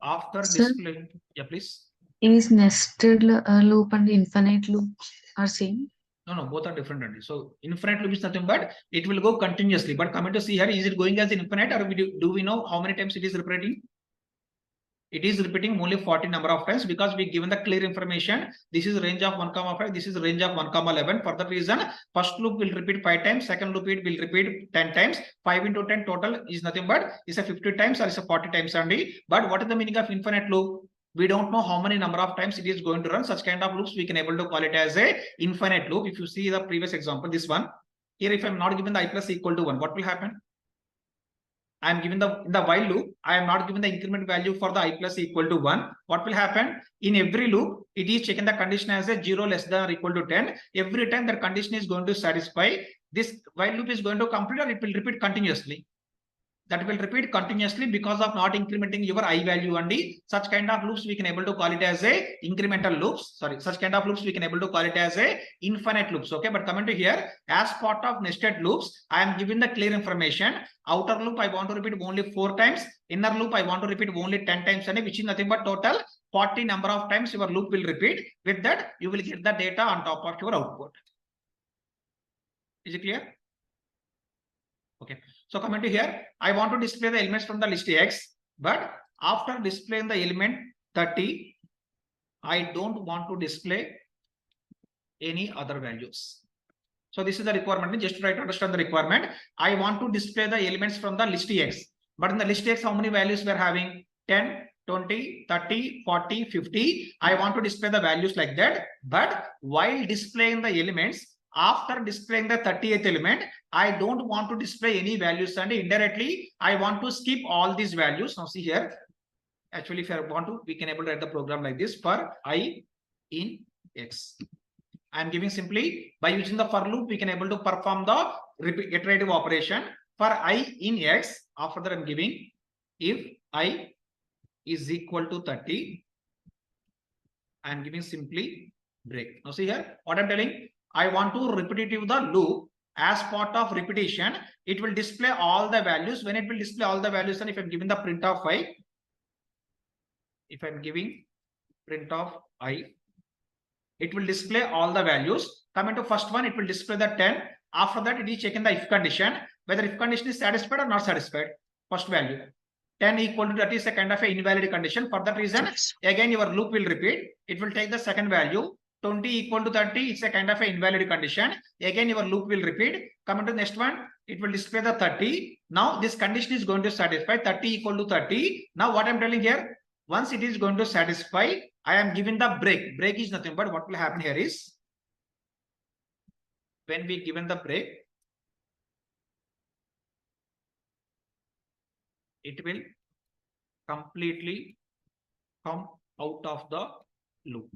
after Sir? displaying, yeah, please. Is nested loop and infinite loop are same? No, both are different. So infinite loop is nothing but it will go continuously. But coming to see here, is it going as infinite, or do we know how many times it is repeating? It is repeating only 40 number of times, because we given the clear information. This is range of 1,5. This is range of 1,11. For that reason, first loop will repeat 5 times. Second loop it will repeat 10 times. 5 into 10 total is nothing but is a 50 times or is a 40 times only. But what is the meaning of infinite loop? We don't know how many number of times it is going to run. Such kind of loops we can able to call it as a infinite loop. If you see the previous example, this one here, if I'm not given the I plus equal to 1, what will happen? I am given in the while loop, I am not given the increment value for the I plus equal to 1. What will happen? In every loop, it is checking the condition as a 0 less than or equal to 10. Every time that condition is going to satisfy, this while loop is going to complete, or it will repeat continuously. That will repeat continuously because of not incrementing your I value, and such kind of loops we can able to call it as a incremental loops. Sorry, such kind of loops we can able to call it as a infinite loops. Okay, but coming to here, as part of nested loops, I am giving the clear information. Outer loop I want to repeat only 4 times. Inner loop I want to repeat only 10 times, and which is nothing but total 40 number of times your loop will repeat. With that, you will get the data on top of your output. Is it clear? Okay. So coming to here, I want to display the elements from the list X, but after displaying the element 30, I don't want to display any other values. So this is the requirement. Just try to understand the requirement. I want to display the elements from the list X, but in the list X, how many values we are having? 10, 20, 30, 40, 50. I want to display the values like that. But while displaying the elements, after displaying the 30th element, I don't want to display any values, and indirectly I want to skip all these values. Now see here, actually if I want to, we can able to write the program like this: for I in X. I am giving simply by using the for loop, we can able to perform the iterative operation for I in X. After that, I'm giving if I is equal to 30, I am giving simply break. Now see here, what I'm telling, I want to repetitive the loop. As part of repetition, it will display all the values. When it will display all the values, and if I'm giving the print of I, if I'm giving print of I, it will display all the values. Coming to first one, it will display the 10. After that, it is checking the if condition, whether if condition is satisfied or not satisfied. First value 10 equal to that is a kind of an invalid condition. For that reason, again your loop will repeat. It will take the second value 20 equal to 30. It's a kind of an invalid condition. Again your loop will repeat. Coming to the next one, it will display the 30. Now this condition is going to satisfy 30 equal to 30. Now what I'm telling here, once it is going to satisfy, I am giving the break. Break is nothing but what will happen here is, when we given the break, it will completely come out of the loop.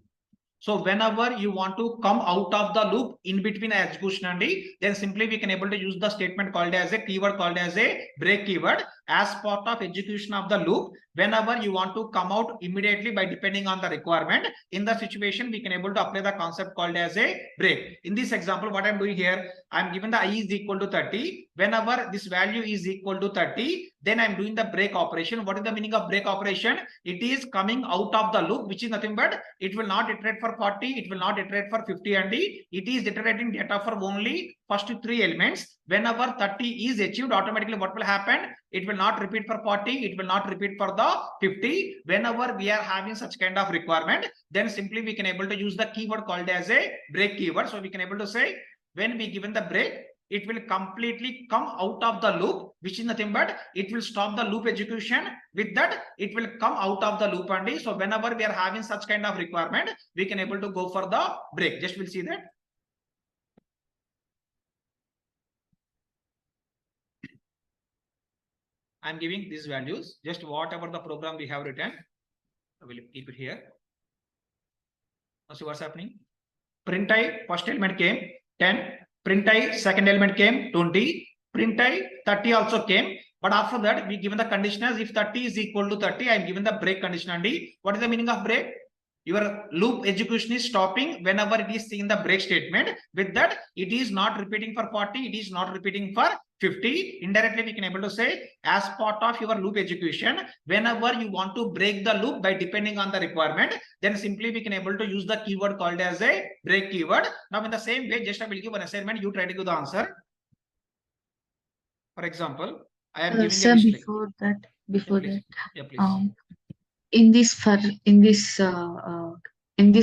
So whenever you want to come out of the loop in between execution, then simply we can able to use the statement called as a keyword called as a break keyword as part of execution of the loop. Whenever you want to come out immediately by depending on the requirement, in the situation we can able to apply the concept called as a break. In this example, what I'm doing here, I'm given the I is equal to 30. Whenever this value is equal to 30, then I'm doing the break operation. What is the meaning of break operation? It is coming out of the loop, which is nothing but it will not iterate for 40, it will not iterate for 50, and it is iterating data for only first three elements. Whenever 30 is achieved, automatically what will happen? It will not repeat for 40, it will not repeat for the 50. Whenever we are having such kind of requirement, then simply we can able to use the keyword called as a break keyword. So we can able to say, when we given the break, it will completely come out of the loop, which is nothing but it will stop the loop execution. With that, it will come out of the loop only. So whenever we are having such kind of requirement, we can able to go for the break. Just we'll see that. I'm giving these values, just whatever the program we have written, I will keep it here. Now see what's happening. Print I, first element came 10. Print I, second element came 20. Print I, 30 also came. But after that, we given the condition as if 30 is equal to 30, I am given the break condition. And what is the meaning of break? Your loop execution is stopping whenever it is seeing the break statement. With that, it is not repeating for 40, it is not repeating for 50. Indirectly, we can able to say, as part of your loop execution, whenever you want to break the loop by depending on the requirement, then simply we can able to use the keyword called as a break keyword. Now in the same way, just I will give an assignment, you try to give the answer. For example, I am giving Sir, a list. before that, Yeah, please. in this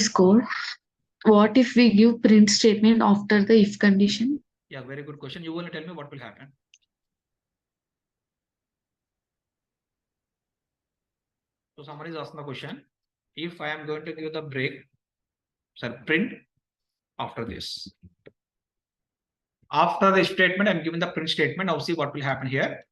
code, what if we give print statement after the if condition? Yeah, very good question. You will tell me what will happen. So somebody is asking the question, if I am going to give the break, sir, print after this. After the statement, I'm giving the print statement. Now see what will happen here.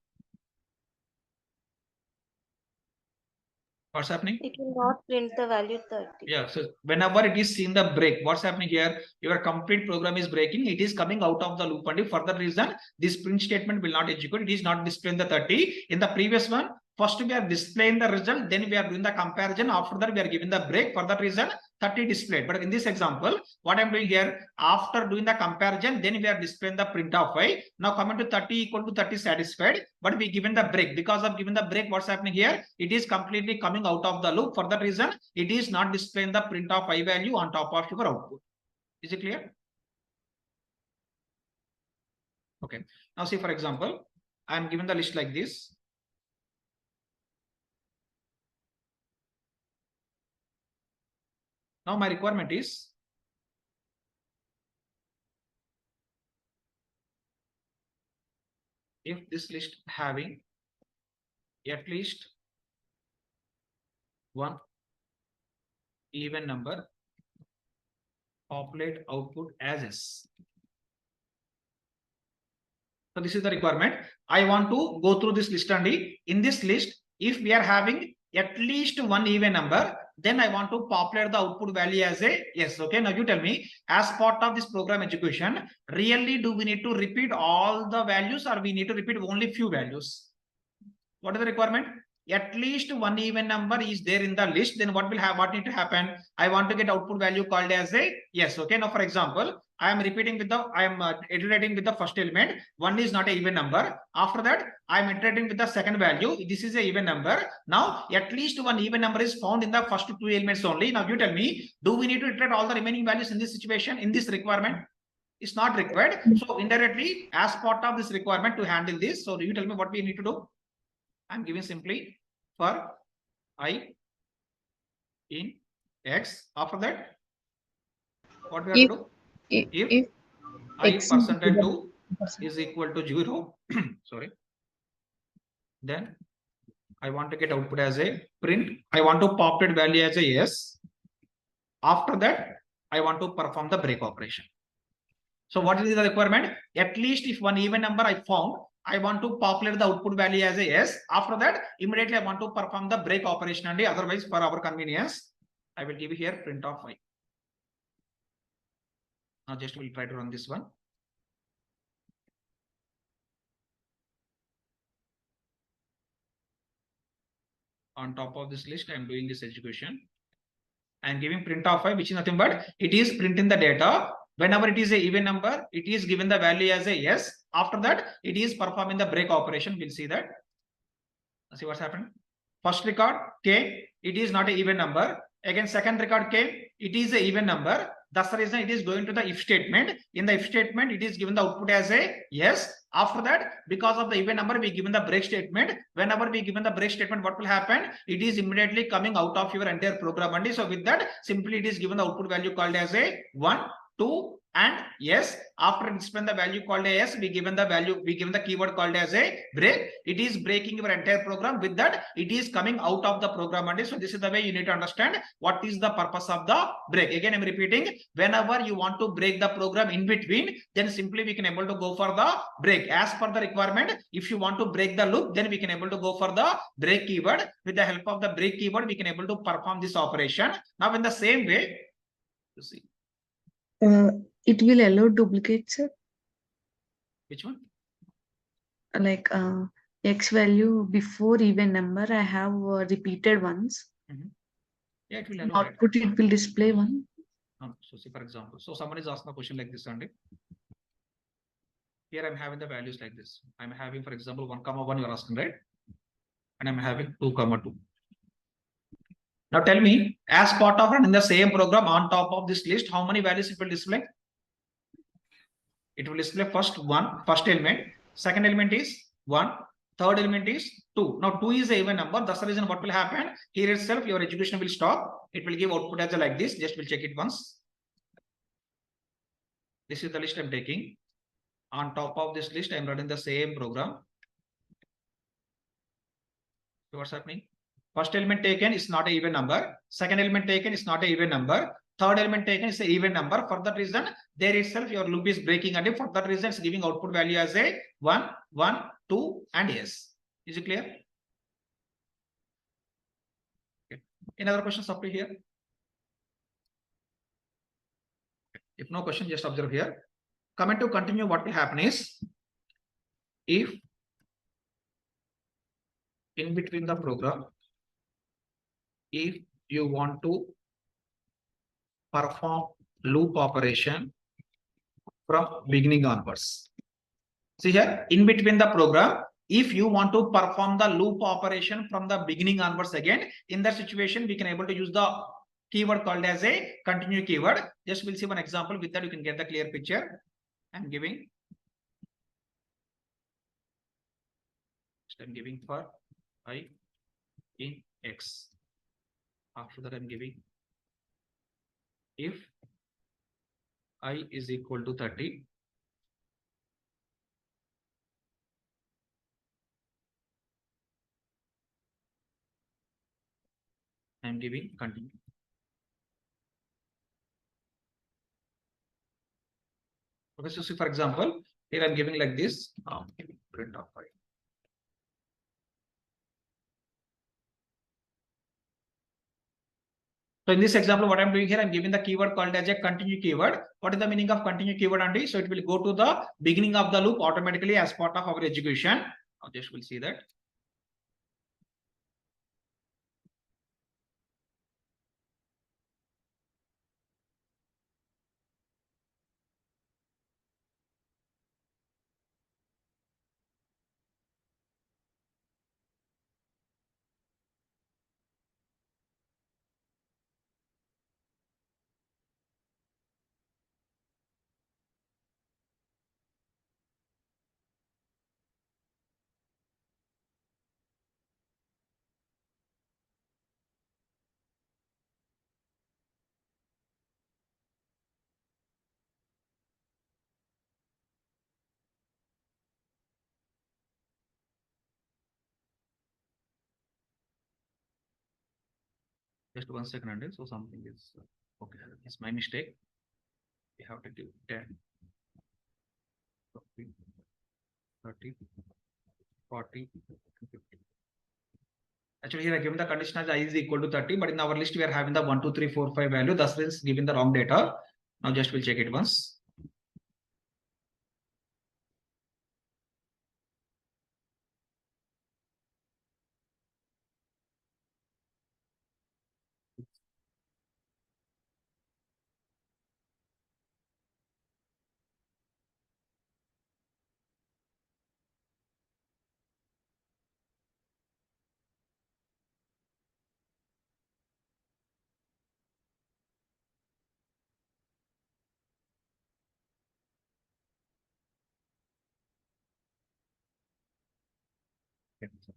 What's happening? It will not print the value 30. Yeah, so whenever it is seen the break, what's happening here? Your complete program is breaking. It is coming out of the loop, and for that reason, this print statement will not execute. It is not displaying the 30. In the previous one, first we are displaying the result, then we are doing the comparison. After that, we are giving the break. For that reason, 30 displayed. But in this example, what I'm doing here, after doing the comparison, then we are displaying the print of y. Now coming to 30 equal to 30 satisfied, but we given the break. Because of given the break, what's happening here? It is completely coming out of the loop. For that reason, it is not displaying the print of y value on top of your output. Is it clear? Okay. Now see, for example, I am given the list like this. Now my requirement is if this list having at least one even number, populate output as is. So this is the requirement. I want to go through this list only. In this list, if we are having at least one even number, then I want to populate the output value as a yes. Okay, now you tell me, as part of this program execution, really do we need to repeat all the values or we need to repeat only few values? What is the requirement? at least one even number is there in the list, then what need to happen? I want to get output value called as a yes. Okay. Now, for example, I am repeating with the, I am iterating with the first element. One is not an even number. After that, I am iterating with the second value. This is a even number. Now, at least one even number is found in the first two elements only. Now, you tell me, do we need to iterate all the remaining values in this situation, in this requirement? It's not required. So indirectly, as part of this requirement to handle this, so you tell me what we need to do. I'm giving simply for I in X. After that, what we have to do? If I percentage 2 is equal to 0, sorry, then I want to get output as a print. I want to populate value as a yes. After that, I want to perform the break operation. So what is the requirement? At least if one even number I found, I want to populate the output value as a yes. After that, immediately I want to perform the break operation, and otherwise for our convenience, I will give here print of I. Now just we'll try to run this one. On top of this list, I am doing this execution. I am giving print of I, which is nothing but it is printing the data. Whenever it is a even number, it is given the value as a yes. After that, it is performing the break operation. We'll see that. Let's see what's happened. First record K, it is not an even number. Again, second record K, it is an even number. That's the reason it is going to the if statement. In the if statement, it is given the output as a yes. After that, because of the even number, we given the break statement. Whenever we given the break statement, what will happen? It is immediately coming out of your entire program. And so with that, simply it is given the output value called as a 1, 2, and yes. After displaying the value called a yes, we given the value, we given the keyword called as a break. It is breaking your entire program. With that, it is coming out of the program. And so this is the way you need to understand what is the purpose of the break. Again, I'm repeating, whenever you want to break the program in between, then simply we can able to go for the break as per the requirement. If you want to break the loop, then we can able to go for the break keyword. With the help of the break keyword, we can able to perform this operation. Now in the same way, you see. It will allow duplicates, sir. Which one? Like X value before even number, I have repeated ones. Yeah, it will allow. Output, it will display one. So see, for example, so someone is asking a question like this, Andy. Here I'm having the values like this. I'm having, for example, 1, 1 you're asking, right? And I'm having 2, 2. Now tell me, as part of running the same program on top of this list, how many values it will display? It will display first element, second element is 1, third element is 2. Now 2 is a even number. That's the reason what will happen. Here itself, your execution will stop. It will give output as like this. Just we'll check it once. This is the list I'm taking. On top of this list, I'm running the same program. So what's happening? First element taken is not an even number. Second element taken is not an even number. Third element taken is an even number. For that reason, there itself your loop is breaking, and for that reason, it's giving output value as a 1, 1, 2, and yes. Is it clear? Okay. Any other questions up to here? If no question, just observe here. Comment to continue, what will happen is, if in between the program, if you want to perform loop operation from beginning onwards. See here, in between the program, if you want to perform the loop operation from the beginning onwards again, in that situation, we can able to use the keyword called as a continue keyword. Just we'll see one example. With that, you can get the clear picture. I'm giving for I in X. After that, I'm giving if I is equal to 30. I'm giving continue. Okay, so see, for example, here I'm giving like this. Print of I. So in this example, what I'm doing here, I'm giving the keyword called as a continue keyword. What is the meaning of continue keyword, Andy? So it will go to the beginning of the loop automatically as part of our execution. Now just we'll see that. Just 1 second, and so something is okay. It's my mistake. We have to give 10, 20, 30, 40, 50. Actually, here I given the condition as I is equal to 30, but in our list we are having the 1, 2, 3, 4, 5 value. Thus, is given the wrong data. Now, just we'll check it once.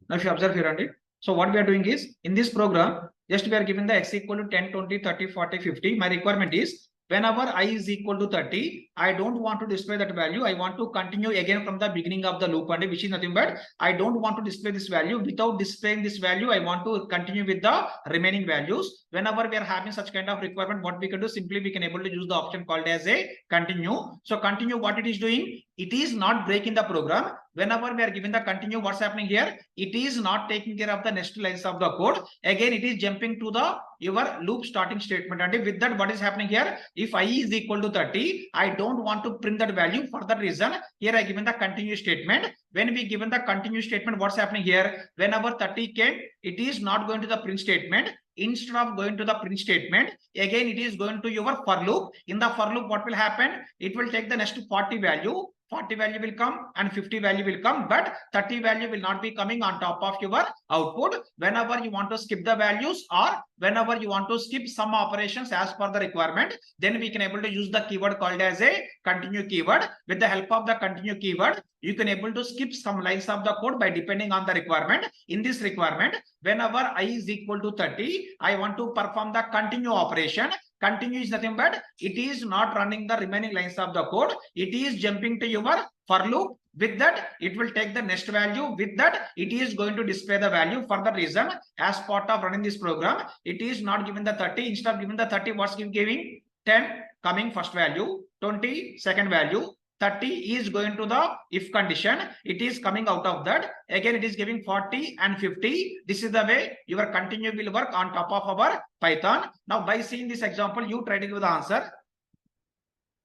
Now, if you observe here, Andy, so what we are doing is in this program, just we are given the x equal to 10, 20, 30, 40, 50. My requirement is whenever I is equal to 30, I don't want to display that value. I want to continue again from the beginning of the loop, and which is nothing but I don't want to display this value. Without displaying this value, I want to continue with the remaining values. Whenever we are having such kind of requirement, what we can do, simply we can able to use the option called as a continue. So continue, what it is doing, it is not breaking the program. Whenever we are given the continue, what's happening here, it is not taking care of the next lines of the code. Again, it is jumping to the your loop starting statement, and with that, what is happening here, if I is equal to 30, I don't want to print that value. For that reason, here I given the continue statement. When we given the continue statement, what's happening here, whenever 30 came, it is not going to the print statement. Instead of going to the print statement, again it is going to your for loop. In the for loop, what will happen, it will take the next 40 value. 40 value will come and 50 value will come, but 30 value will not be coming on top of your output. Whenever you want to skip the values, or whenever you want to skip some operations as per the requirement, then we can able to use the keyword called as a continue keyword. With the help of the continue keyword, you can able to skip some lines of the code by depending on the requirement. In this requirement, whenever I is equal to 30, I want to perform the continue operation. Continue is nothing but it is not running the remaining lines of the code. It is jumping to your for loop. With that, it will take the next value. With that, it is going to display the value. For the reason, as part of running this program, it is not given the 30. Instead of giving the 30, what's giving 10 coming first value, 20 second value, 30 is going to the if condition. It is coming out of that. Again, it is giving 40 and 50. This is the way your continue will work on top of our Python. Now, by seeing this example, you try to give the answer.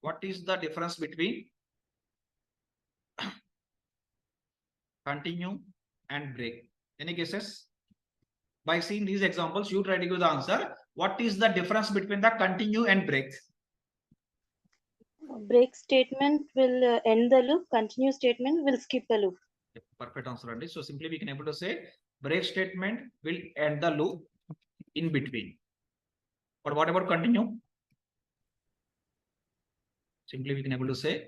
What is the difference between continue and break? Any guesses? By seeing these examples, you try to give the answer. What is the difference between the continue and break? Break statement will end the loop. Continue statement will skip the loop. Perfect answer, Andy. So simply we can able to say break statement will end the loop in between. But what about continue? Simply we can able to say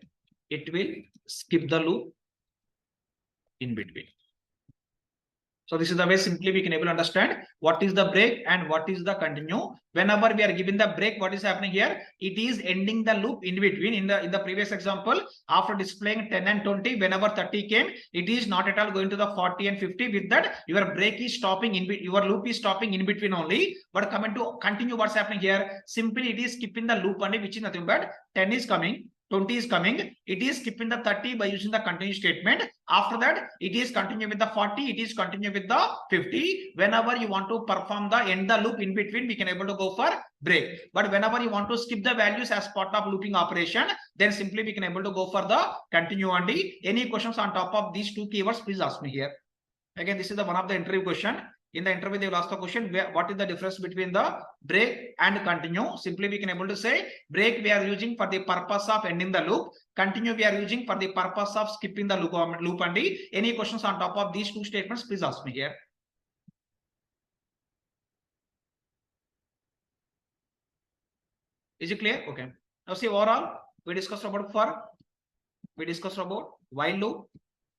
it will skip the loop in between. So this is the way simply we can able to understand what is the break and what is the continue. Whenever we are given the break, what is happening here? It is ending the loop in between. In the previous example, after displaying 10 and 20, whenever 30 came, it is not at all going to the 40 and 50. With that, your break is stopping in between. Your loop is stopping in between only. But coming to continue, what's happening here? Simply it is skipping the loop only, which is nothing but 10 is coming. 20 is coming, it is skipping the 30 by using the continue statement. After that, it is continue with the 40, it is continue with the 50. Whenever you want to perform the end the loop in between, we can able to go for break. But whenever you want to skip the values as part of looping operation, then simply we can able to go for the continue only. Any questions on top of these two keywords, please ask me here. Again, this is the one of the interview question. In the interview, they will ask the question, what is the difference between the break and continue? Simply, we can able to say break we are using for the purpose of ending the loop. Continue we are using for the purpose of skipping the loop only. Any questions on top of these two statements, please ask me here. Is it clear? Okay. Now see, overall, we discussed about for, we discussed about while loop,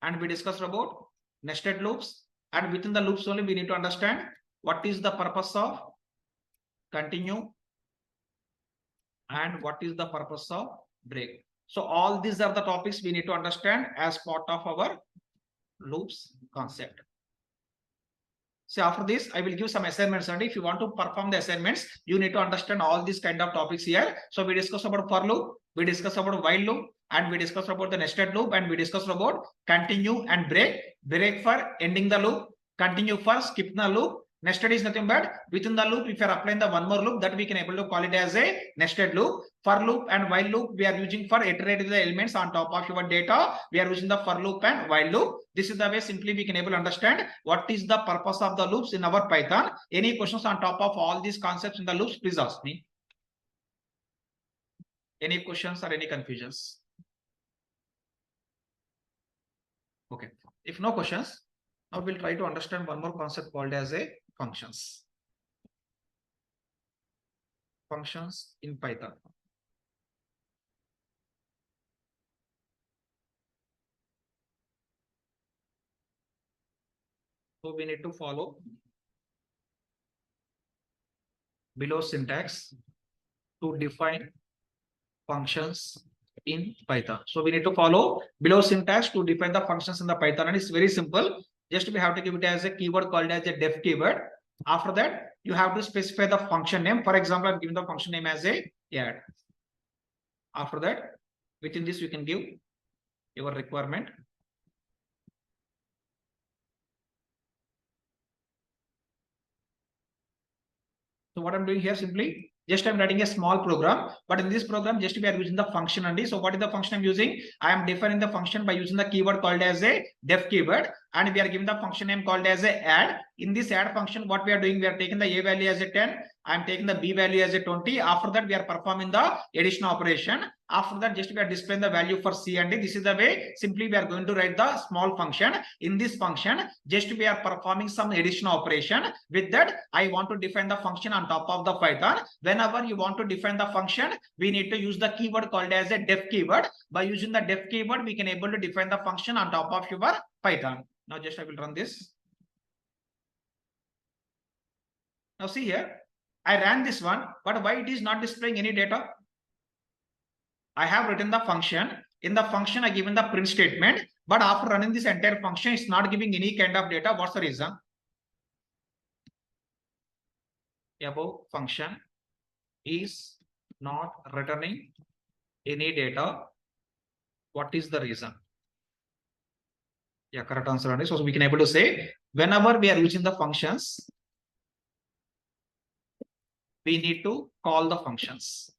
and we discussed about nested loops. And within the loops only, we need to understand what is the purpose of continue and what is the purpose of break. So all these are the topics we need to understand as part of our loops concept. So after this, I will give some assignments, and if you want to perform the assignments, you need to understand all these kind of topics here. So we discuss about for loop, we discuss about while loop, and we discuss about the nested loop, and we discuss about continue and break for ending the loop, continue for skip the loop. Nested is nothing but within the loop, if you are applying the one more loop, that we can able to call it as a nested loop. For loop and while loop we are using for iterating the elements on top of your data. We are using the for loop and while loop. This is the way simply we can able to understand what is the purpose of the loops in our Python. Any questions on top of all these concepts in the loops, please ask me. Any questions or any confusions? Okay, if no questions, now we'll try to understand one more concept called as a functions. Functions in Python. So we need to follow below syntax to define functions in Python. So we need to follow below syntax to define the functions in the Python, and it's very simple. Just we have to give it as a keyword called as a def keyword. After that, you have to specify the function name. For example, I'm giving the function name as a add. After that, within this, you can give your requirement. So what I'm doing here simply, just I'm writing a small program, but in this program, just we are using the function only. So what is the function I'm using? I am defining the function by using the keyword called as a def keyword, and we are giving the function name called as a add. In this add function, what we are doing, we are taking the a value as a 10. I am taking the b value as a 20. After that, we are performing the addition operation. After that, just we are displaying the value for c and d. This is the way simply we are going to write the small function. In this function, just we are performing some addition operation. With that, I want to define the function on top of the Python. Whenever you want to define the function, we need to use the keyword called as a def keyword. By using the def keyword, we can able to define the function on top of your Python. Now just I will run this. Now see here, I ran this one, but why it is not displaying any data? I have written the function. In the function, I given the print statement, but after running this entire function, it's not giving any kind of data. What's the reason? Above function is not returning any data. What is the reason? Yeah, correct answer on this. So we can able to say whenever we are using the functions, we need to call the functions.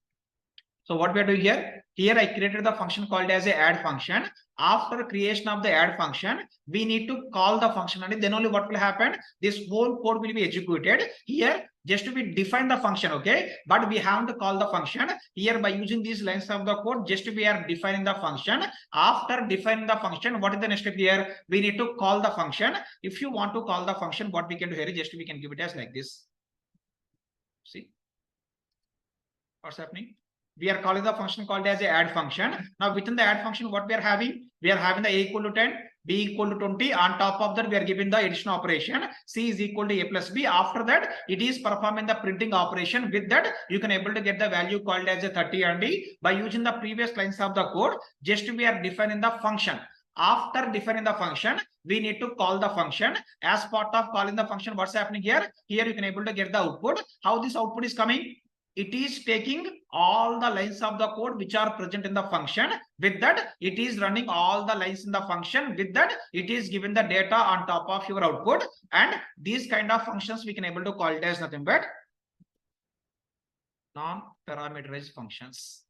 So what we are doing here? Here I created the function called as a add function. After creation of the add function, we need to call the function, and then only what will happen? This whole code will be executed. Here, just to be define the function, okay? But we have to call the function. Here by using these lines of the code, just we are defining the function. After defining the function, what is the next step here? We need to call the function. If you want to call the function, what we can do here is just we can give it as like this. See what's happening? We are calling the function called as a add function. Now within the add function, what we are having? We are having the a equal to 10, b equal to 20. On top of that, we are giving the addition operation. C is equal to a plus b. After that, it is performing the printing operation. With that, you can able to get the value called as a 30 and d. By using the previous lines of the code, just we are defining the function. After defining the function, we need to call the function. As part of calling the function, what's happening here? Here you can able to get the output. How this output is coming? It is taking all the lines of the code which are present in the function. With that, it is running all the lines in the function. With that, it is given the data on top of your output. And these kind of functions we can able to call it as nothing but non-parameterized functions.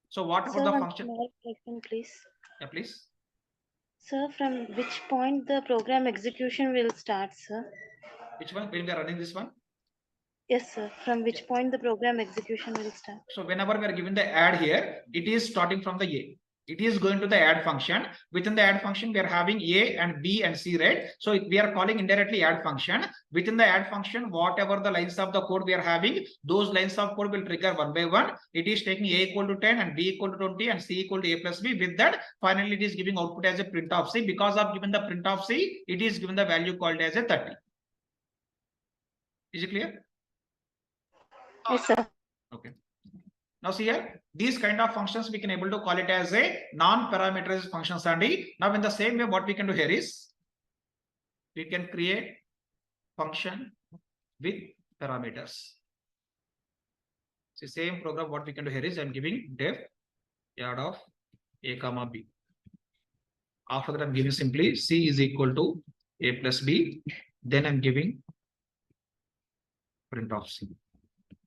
So what about the function? Small question, please. Yeah, please. Sir, from which point the program execution will start, sir? Which one? When we are running this one? Yes, sir. From which point the program execution will start? So whenever we are given the add here, it is starting from the A. It is going to the add function. Within the add function, we are having A and B and C, right? So we are calling indirectly add function. Within the add function, whatever the lines of the code we are having, those lines of code will trigger one by one. It is taking A equal to 10 and B equal to 20 and C equal to A plus B. With that, finally it is giving output as a print of C. Because of given the print of C, it is given the value called as a 30. Is it clear? Yes, sir. Okay. Now see here, these kind of functions we can able to call it as a non-parameterized functions, and now in the same way what we can do here is we can create function with parameters. So same program, what we can do here is I'm giving def add of a comma b. After that, I'm giving simply c is equal to a plus b. Then I'm giving print of c.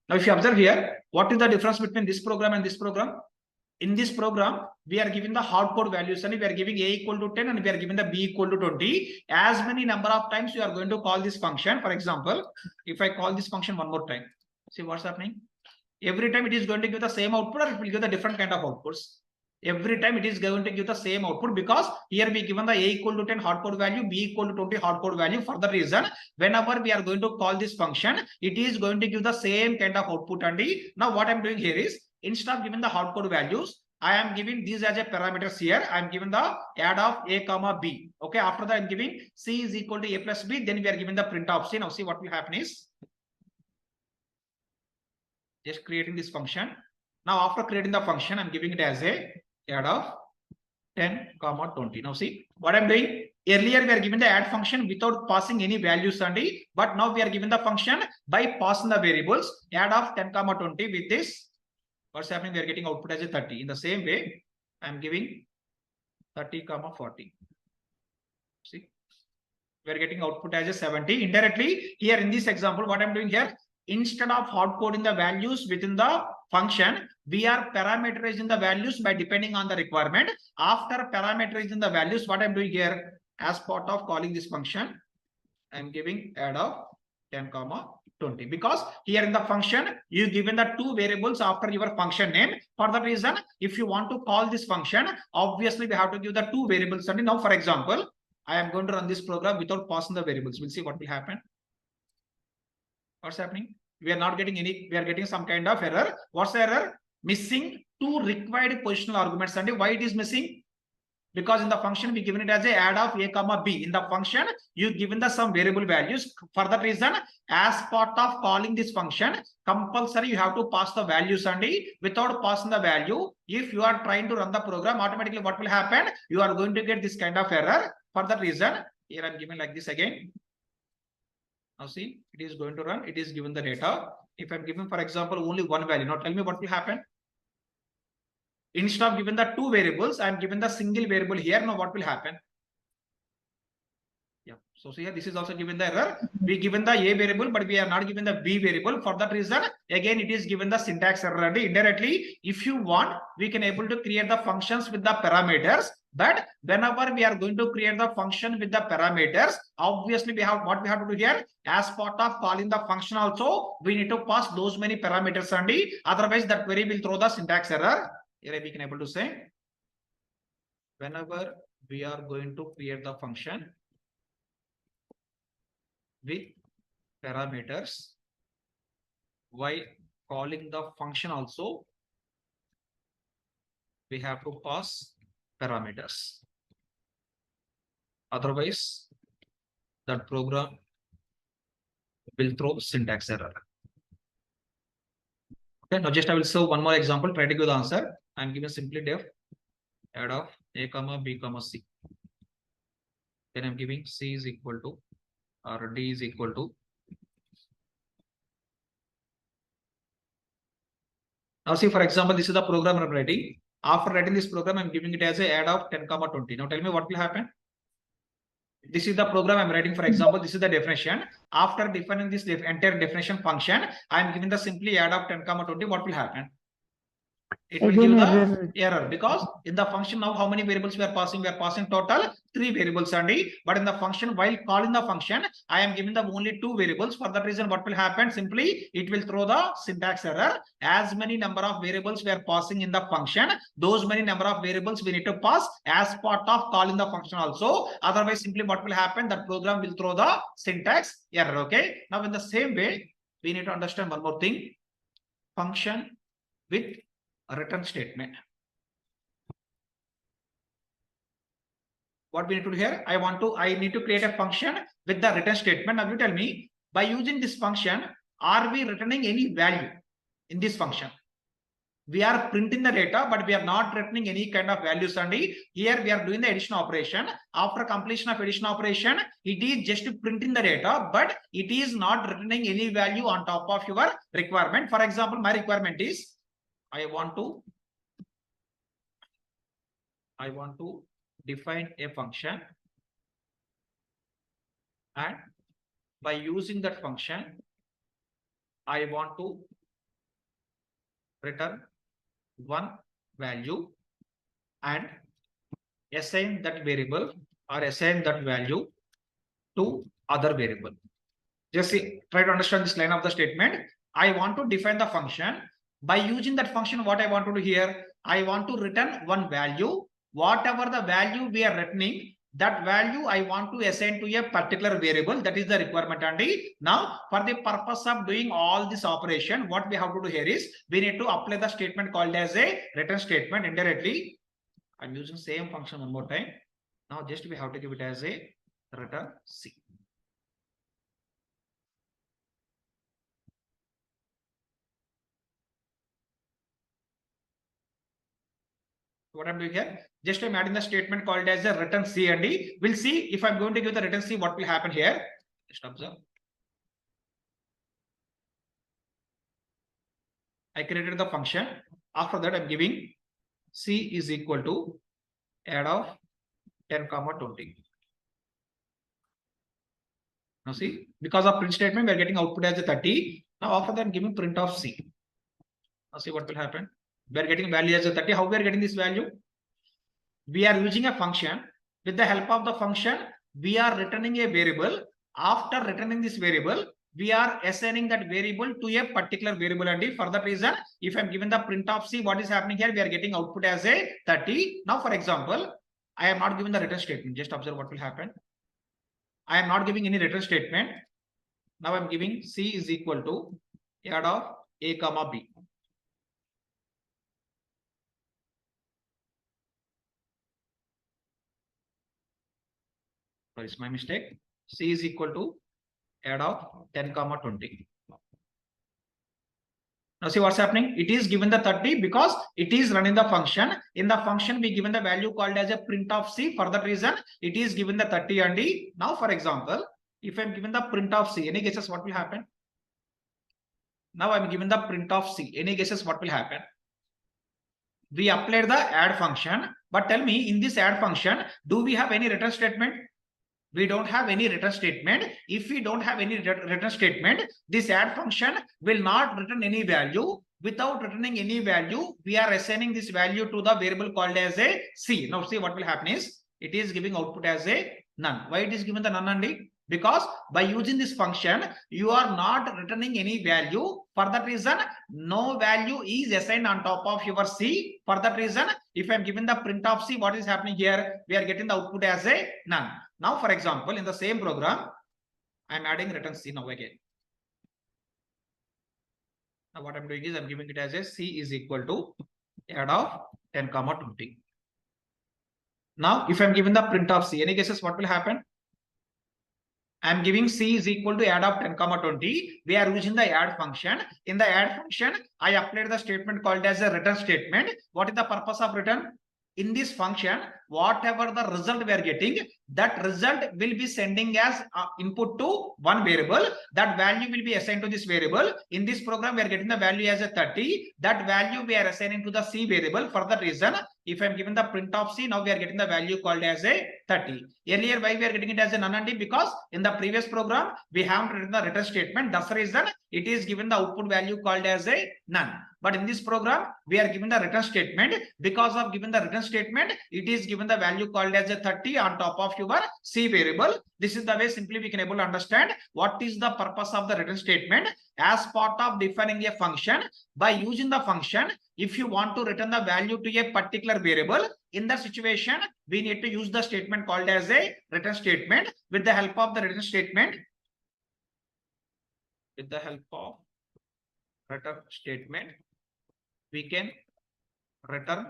Now, if you observe here, what is the difference between this program and this program? In this program, we are giving the hardcode values and we are giving a equal to 10 and we are giving the b equal to 20. As many number of times you are going to call this function. For example, if I call this function one more time, see what's happening? Every time it is going to give the same output or it will give the different kind of outputs. Every time it is going to give the same output because here we given the a equal to 10 hardcode value, b equal to 20 hardcode value. For the reason, whenever we are going to call this function, it is going to give the same kind of output. And now what I'm doing here is, instead of giving the hardcode values, I am giving these as a parameters here. I am giving the add of a comma b. Okay, after that I'm giving c is equal to a plus b. Then we are giving the print of c. Now see what will happen is, just creating this function. Now after creating the function, I'm giving it as a add of 10 comma 20. Now see what I'm doing. Earlier we are given the add function without passing any values and but now we are given the function by passing the variables add of 10 comma 20 with this. What's happening? We are getting output as a 30. In the same way, I'm giving 30 comma 40. See, we are getting output as a 70. Indirectly here in this example, what I'm doing here, instead of hard coding the values within the function, we are parameterizing the values by depending on the requirement. After parameterizing the values, what I'm doing here, as part of calling this function, I'm giving add of 10 comma 20, because here in the function you given the two variables after your function name. For that reason, if you want to call this function, obviously we have to give the two variables. And now for example, I am going to run this program without passing the variables. We'll see what will happen. What's happening? We are not getting any, we are getting some kind of error. What's the error? Missing two required positional arguments. And why it is missing? Because in the function we given it as a add of a comma b. In the function you given the some variable values. For that reason, as part of calling this function, compulsory you have to pass the values. And without passing the value, if you are trying to run the program, automatically what will happen? You are going to get this kind of error. For that reason, here I'm giving like this again. Now see, it is going to run. It is given the data. If I'm giving, for example, only one value, now tell me what will happen. Instead of given the two variables, I am given the single variable here. Now what will happen? Yeah. So see here, this is also given the error. We given the a variable, but we are not given the b variable. For that reason, again it is given the syntax error. And indirectly, if you want, we can able to create the functions with the parameters. But whenever we are going to create the function with the parameters, obviously we have what we have to do here. As part of calling the function also, we need to pass those many parameters. And otherwise that query will throw the syntax error. Here we can able to say, whenever we are going to create the function with parameters, while calling the function also, we have to pass parameters. Otherwise, that program will throw syntax error. Okay, now just I will show one more example. Try to give the answer. I'm giving simply def add of a comma b comma c. Then I'm giving c is equal to or d is equal to. Now see, for example, this is the program I'm writing. After writing this program, I'm giving it as a add of 10 comma 20. Now tell me what will happen. This is the program I'm writing. For example, this is the definition. After defining this entire definition function, I'm giving the simply add of 10 comma 20. What will happen? It will give the error because in the function now how many variables we are passing? We are passing total 3 variables only. But in the function, while calling the function, I am giving the only 2 variables. For that reason, what will happen? Simply it will throw the syntax error. As many number of variables we are passing in the function, those many number of variables we need to pass as part of calling the function also. Otherwise, simply what will happen? That program will throw the syntax error. Okay. Now in the same way, we need to understand one more thing. Function with a return statement. What we need to do here? I need to create a function with the return statement. Now you tell me, by using this function, are we returning any value in this function? we are printing the data, but we are not returning any kind of values. And here we are doing the addition operation. After completion of addition operation, it is just printing the data, but it is not returning any value on top of your requirement. For example, my requirement is I want to define a function, and by using that function, I want to return one value and assign that variable or assign that value to other variable. Just try to understand this line of the statement. I want to define the function. By using that function, what I want to do here, I want to return one value. Whatever the value we are returning, that value I want to assign to a particular variable. That is the requirement. And now for the purpose of doing all this operation, what we have to do here is we need to apply the statement called as a return statement indirectly. I'm using same function one more time. Now just we have to give it as a return C. What I'm doing here, just I'm adding the statement called as a return C and D. We'll see if I'm going to give the return C, what will happen here. Just observe. I created the function. After that, I'm giving C is equal to add of 10, 20. Now see, because of print statement, we are getting output as a 30. Now after that, I'm giving print of C. Now see what will happen. We are getting value as a 30. How we are getting this value? We are using a function. With the help of the function, we are returning a variable. After returning this variable, we are assigning that variable to a particular variable. And for that reason, if I'm given the print of C, what is happening here? We are getting output as a 30. Now, for example, I am not given the return statement. Just observe what will happen. I am not giving any return statement. Now I'm giving C is equal to add of A comma B. Sorry, it's my mistake. C is equal to add of 10, 20. Now see what's happening. It is given the 30 because it is running the function. In the function, we given the value called as a print of C. For that reason, it is given the 30 and D. Now, for example, if I'm given the print of C, any guesses what will happen? Now I'm given the print of C. Any guesses what will happen? We applied the add function, but tell me in this add function, do we have any return statement? We don't have any return statement. If we don't have any return statement, this add function will not return any value. Without returning any value, we are assigning this value to the variable called as a C. Now see what will happen is it is giving output as a none. Why it is given the none only? Because by using this function, you are not returning any value. For that reason, no value is assigned on top of your C. For that reason, if I'm given the print of C, what is happening here? We are getting the output as a none. Now, for example, in the same program, I'm adding return C now again. Now, what I'm doing is I'm giving it as a C is equal to add of 10, 20. Now, if I'm given the print of C, any guesses what will happen? I'm giving C is equal to add of 10, 20. We are using the add function. In the add function, I applied the statement called as a return statement. What is the purpose of return? In this function, whatever the result we are getting, that result will be sending as input to one variable. That value will be assigned to this variable. In this program, we are getting the value as a 30. That value we are assigning to the C variable. For that reason, if I'm given the print of C, now we are getting the value called as a 30. Earlier, why we are getting it as a none and D? Because in the previous program, we haven't written the return statement. That's the reason it is given the output value called as a none. But in this program, we are given the return statement. Because of given the return statement, it is given the value called as a 30 on top of your C variable. This is the way simply we can able to understand what is the purpose of the return statement. As part of defining a function, by using the function, if you want to return the value to a particular variable, in that situation, we need to use the statement called as a return statement. With the help of the return statement, we can return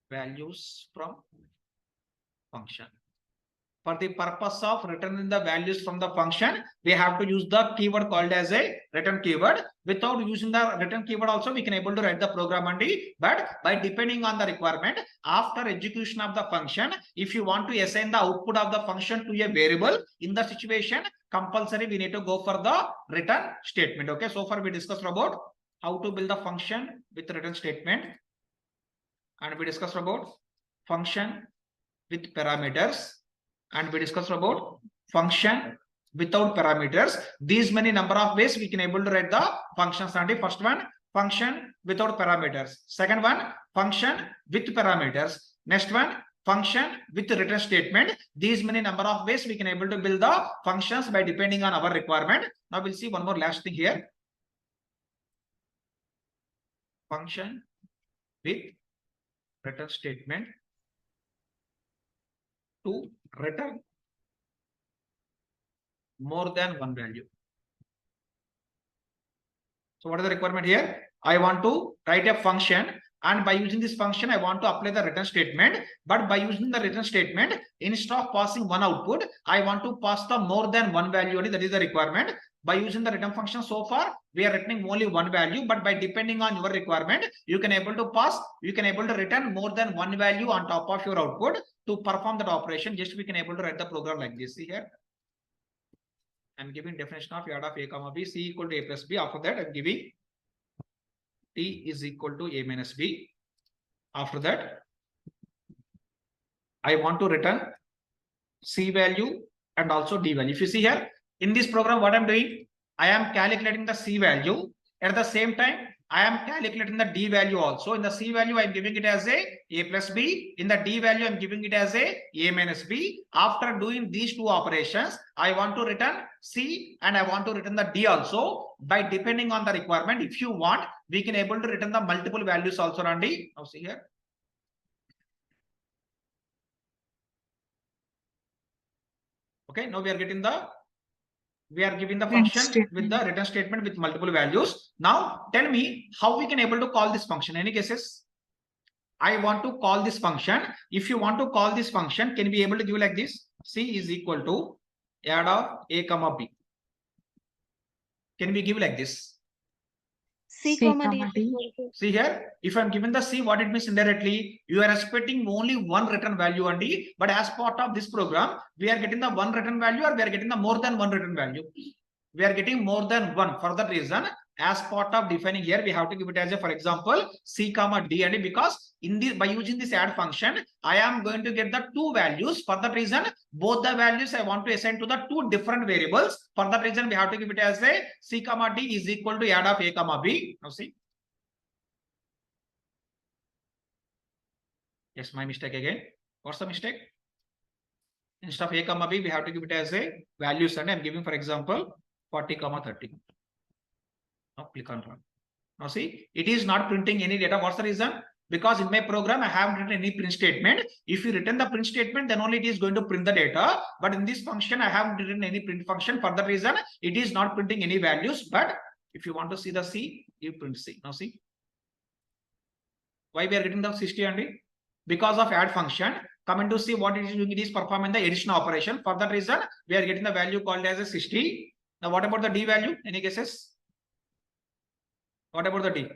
values from function. For the purpose of returning the values from the function, we have to use the keyword called as a return keyword. Without using the return keyword also, we can able to write the program only. But by depending on the requirement, after execution of the function, if you want to assign the output of the function to a variable, in the situation, compulsory we need to go for the return statement. Okay, so far we discussed about how to build the function with return statement, and we discussed about function with parameters, and we discussed about function without parameters. These many number of ways we can able to write the functions. And the first one, function without parameters. Second one, function with parameters. Next one, function with return statement. These many number of ways we can able to build the functions by depending on our requirement. Now we'll see one more last thing here. Function with return statement to return more than one value. So what is the requirement here? I want to write a function, and by using this function, I want to apply the return statement. But by using the return statement, instead of passing one output, I want to pass the more than one value only. That is the requirement. By using the return function, so far we are returning only one value, but by depending on your requirement, you can able to return more than one value on top of your output. To perform that operation, just we can able to write the program like this. See here, I'm giving definition of add of a comma b, c equal to a plus b. After that, I'm giving t is equal to a minus b. After that, I want to return c value and also d value. If you see here in this program, what I'm doing, I am calculating the c value. At the same time, I am calculating the d value also. In the c value, I'm giving it as a plus b. In the d value, I'm giving it as a minus b. After doing these two operations, I want to return c and I want to return the d also. By depending on the requirement, if you want, we can able to return the multiple values also, Randy. Now see here. Okay, now we are giving the function with the return statement with multiple values. Now tell me how we can able to call this function. Any cases? I want to call this function. If you want to call this function, can we able to give like this? C is equal to add of a comma b. Can we give like this? C, C, comma D. comma D. See here, if I'm given the C, what it means indirectly, you are expecting only one return value only. But as part of this program, we are getting the one return value, or we are getting the more than one return value. We are getting more than one. For that reason, as part of defining here, we have to give it as a, for example, C comma D, and because in this, by using this add function, I am going to get the two values. For that reason, both the values I want to assign to the two different variables. For that reason, we have to give it as a C comma D is equal to add of a comma b. Now see. Yes, my mistake again. What's the mistake? Instead of a comma b, we have to give it as a values, and I'm giving, for example, 40 comma 30. Now click on run. Now see, it is not printing any data. What's the reason? Because in my program, I haven't written any print statement. If you return the print statement, then only it is going to print the data. But in this function, I haven't written any print function. For that reason, it is not printing any values. But if you want to see the C, you print C. Now see. Why we are getting the 60 only? Because of add function. Come into see what it is doing. It is performing the addition operation. For that reason, we are getting the value called as a 60. Now, what about the D value? Any cases? What about the D?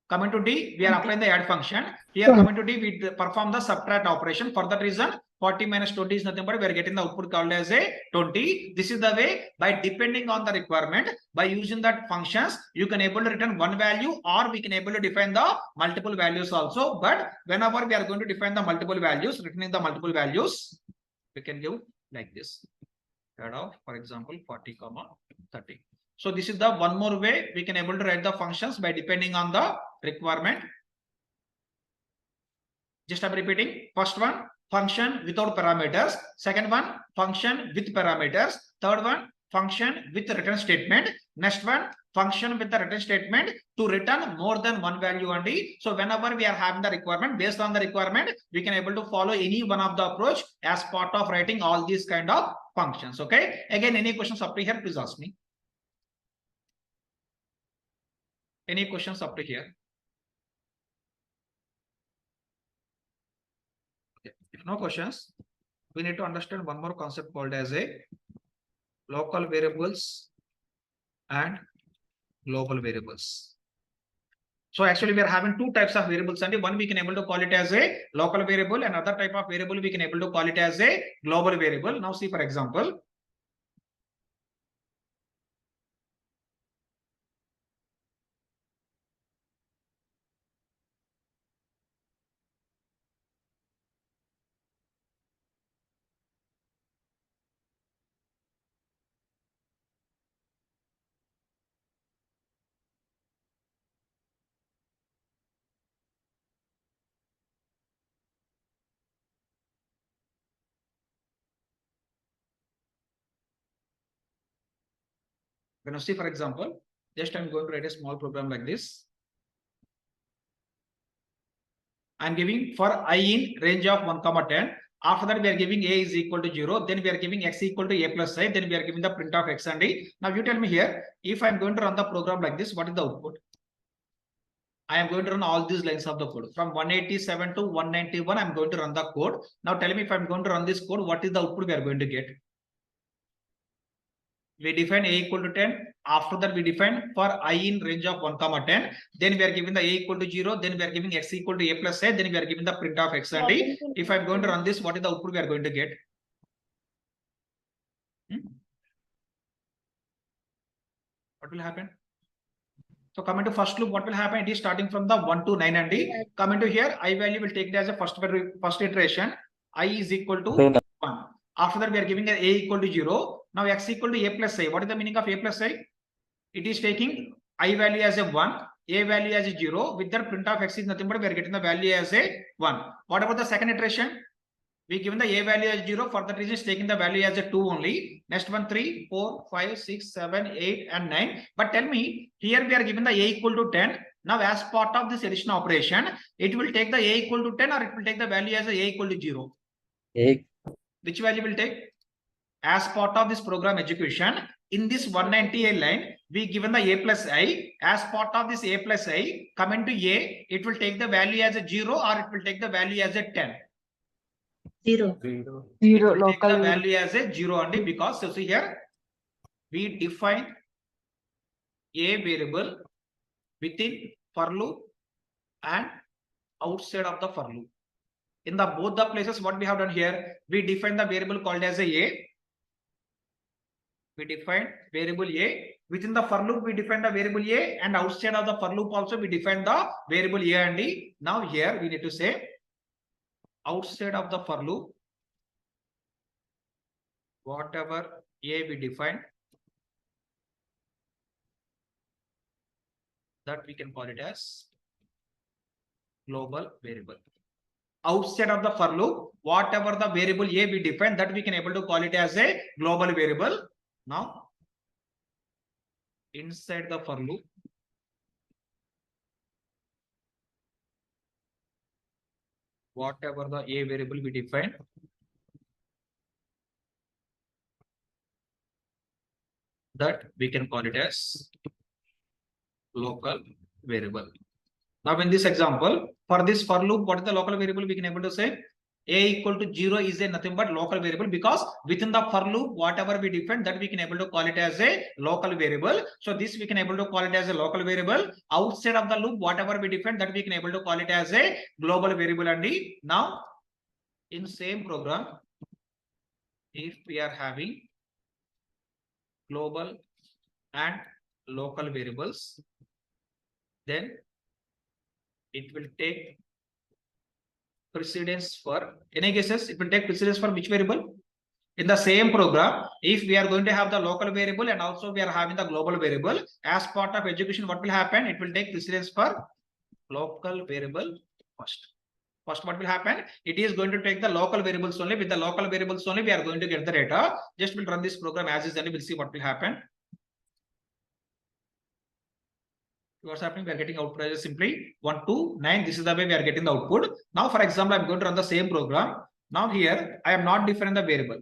Coming to D, we are applying the add function. Here, coming to D, we perform the subtract operation. For that reason, 40 minus 20 is nothing but we are getting the output called as a 20. This is the way, by depending on the requirement, by using that functions, you can able to return one value, or we can able to define the multiple values also. But whenever we are going to define the multiple values, returning the multiple values, we can give like this. Add of, for example, 40 comma 30. So this is the one more way we can able to write the functions by depending on the requirement. Just I'm repeating. First one, function without parameters. Second one, function with parameters. Third one, function with return statement. Next one, function with the return statement to return more than one value only. So whenever we are having the requirement, based on the requirement, we can able to follow any one of the approach as part of writing all these kind of functions. Okay. Again, any questions up to here, please ask me. Any questions up to here? Okay. If no questions, we need to understand one more concept called as a local variables and global variables. So actually we are having two types of variables, and one we can able to call it as a local variable, and other type of variable we can able to call it as a global variable. Now see, for example, when you see, for example, just I'm going to write a small program like this. I'm giving for I in range of 1, 10. After that, we are giving a is equal to 0. Then we are giving x equal to a plus I. Then we are giving the print of x and a. Now you tell me here, if I'm going to run the program like this, what is the output? I am going to run all these lines of the code from 187 to 191. I'm going to run the code. Now tell me, if I'm going to run this code, what is the output we are going to get? We define a equal to 10. After that, we define for I in range of 1, 10. Then we are giving the a equal to 0. Then we are giving x equal to a plus a. Then we are giving the print of x and a. If I'm going to run this, what is the output we are going to get? What will happen? So coming to first loop, what will happen? It is starting from the 1 to 9 and d. Coming to here, I value will take it as a first iteration. I is equal to 1. After that, we are giving a equal to 0. Now x equal to a plus I. What is the meaning of a plus I? It is taking I value as a 1, a value as a 0. With that, print of x is nothing but we are getting the value as a 1. What about the second iteration? We given the a value as 0. For that reason, is taking the value as a 2 only. Next one, 3, 4, 5, 6, 7, 8, and 9. But tell me, here we are given the a equal to 10. Now, as part of this addition operation, it will take the a equal to 10, or it will take the value as a equal to 0. Which value will take? As part of this program execution, in this 198 line, we given the a plus I. As part of this a plus I, coming to a, it will take the value as a 0, or it will take the value as a 10. 0. It will take local the value as a 0 only, because so see here, we define a variable within for loop and outside of the for loop. In the both the places, what we have done here, we define the variable called as a. We define variable a. Within the for loop, we define the variable a, and outside of the for loop also we define the variable a and d. Now here we need to say outside of the for loop, whatever a we define, that we can call it as global variable. Outside of the for loop, whatever the variable a we define, that we can able to call it as a global variable. Now, inside the for loop, whatever the a variable we define, that we can call it as local variable. Now, in this example, for this for loop, what is the local variable we can able to say? A equal to 0 is a nothing but local variable, because within the for loop, whatever we define, that we can able to call it as a local variable. So this we can able to call it as a local variable. Outside of the loop, whatever we define, that we can able to call it as a global variable. And now in same program, if we are having global and local variables, then it will take precedence for any cases. It will take precedence for which variable? In the same program, if we are going to have the local variable and also we are having the global variable, as part of execution, what will happen? It will take precedence for local variable first. First, what will happen? It is going to take the local variables only. With the local variables only, we are going to get the data. Just we'll run this program as is, and we'll see what will happen. What's happening? We are getting output as simply 1 to 9. This is the way we are getting the output. Now, for example, I'm going to run the same program. Now here, I am not defining the variable.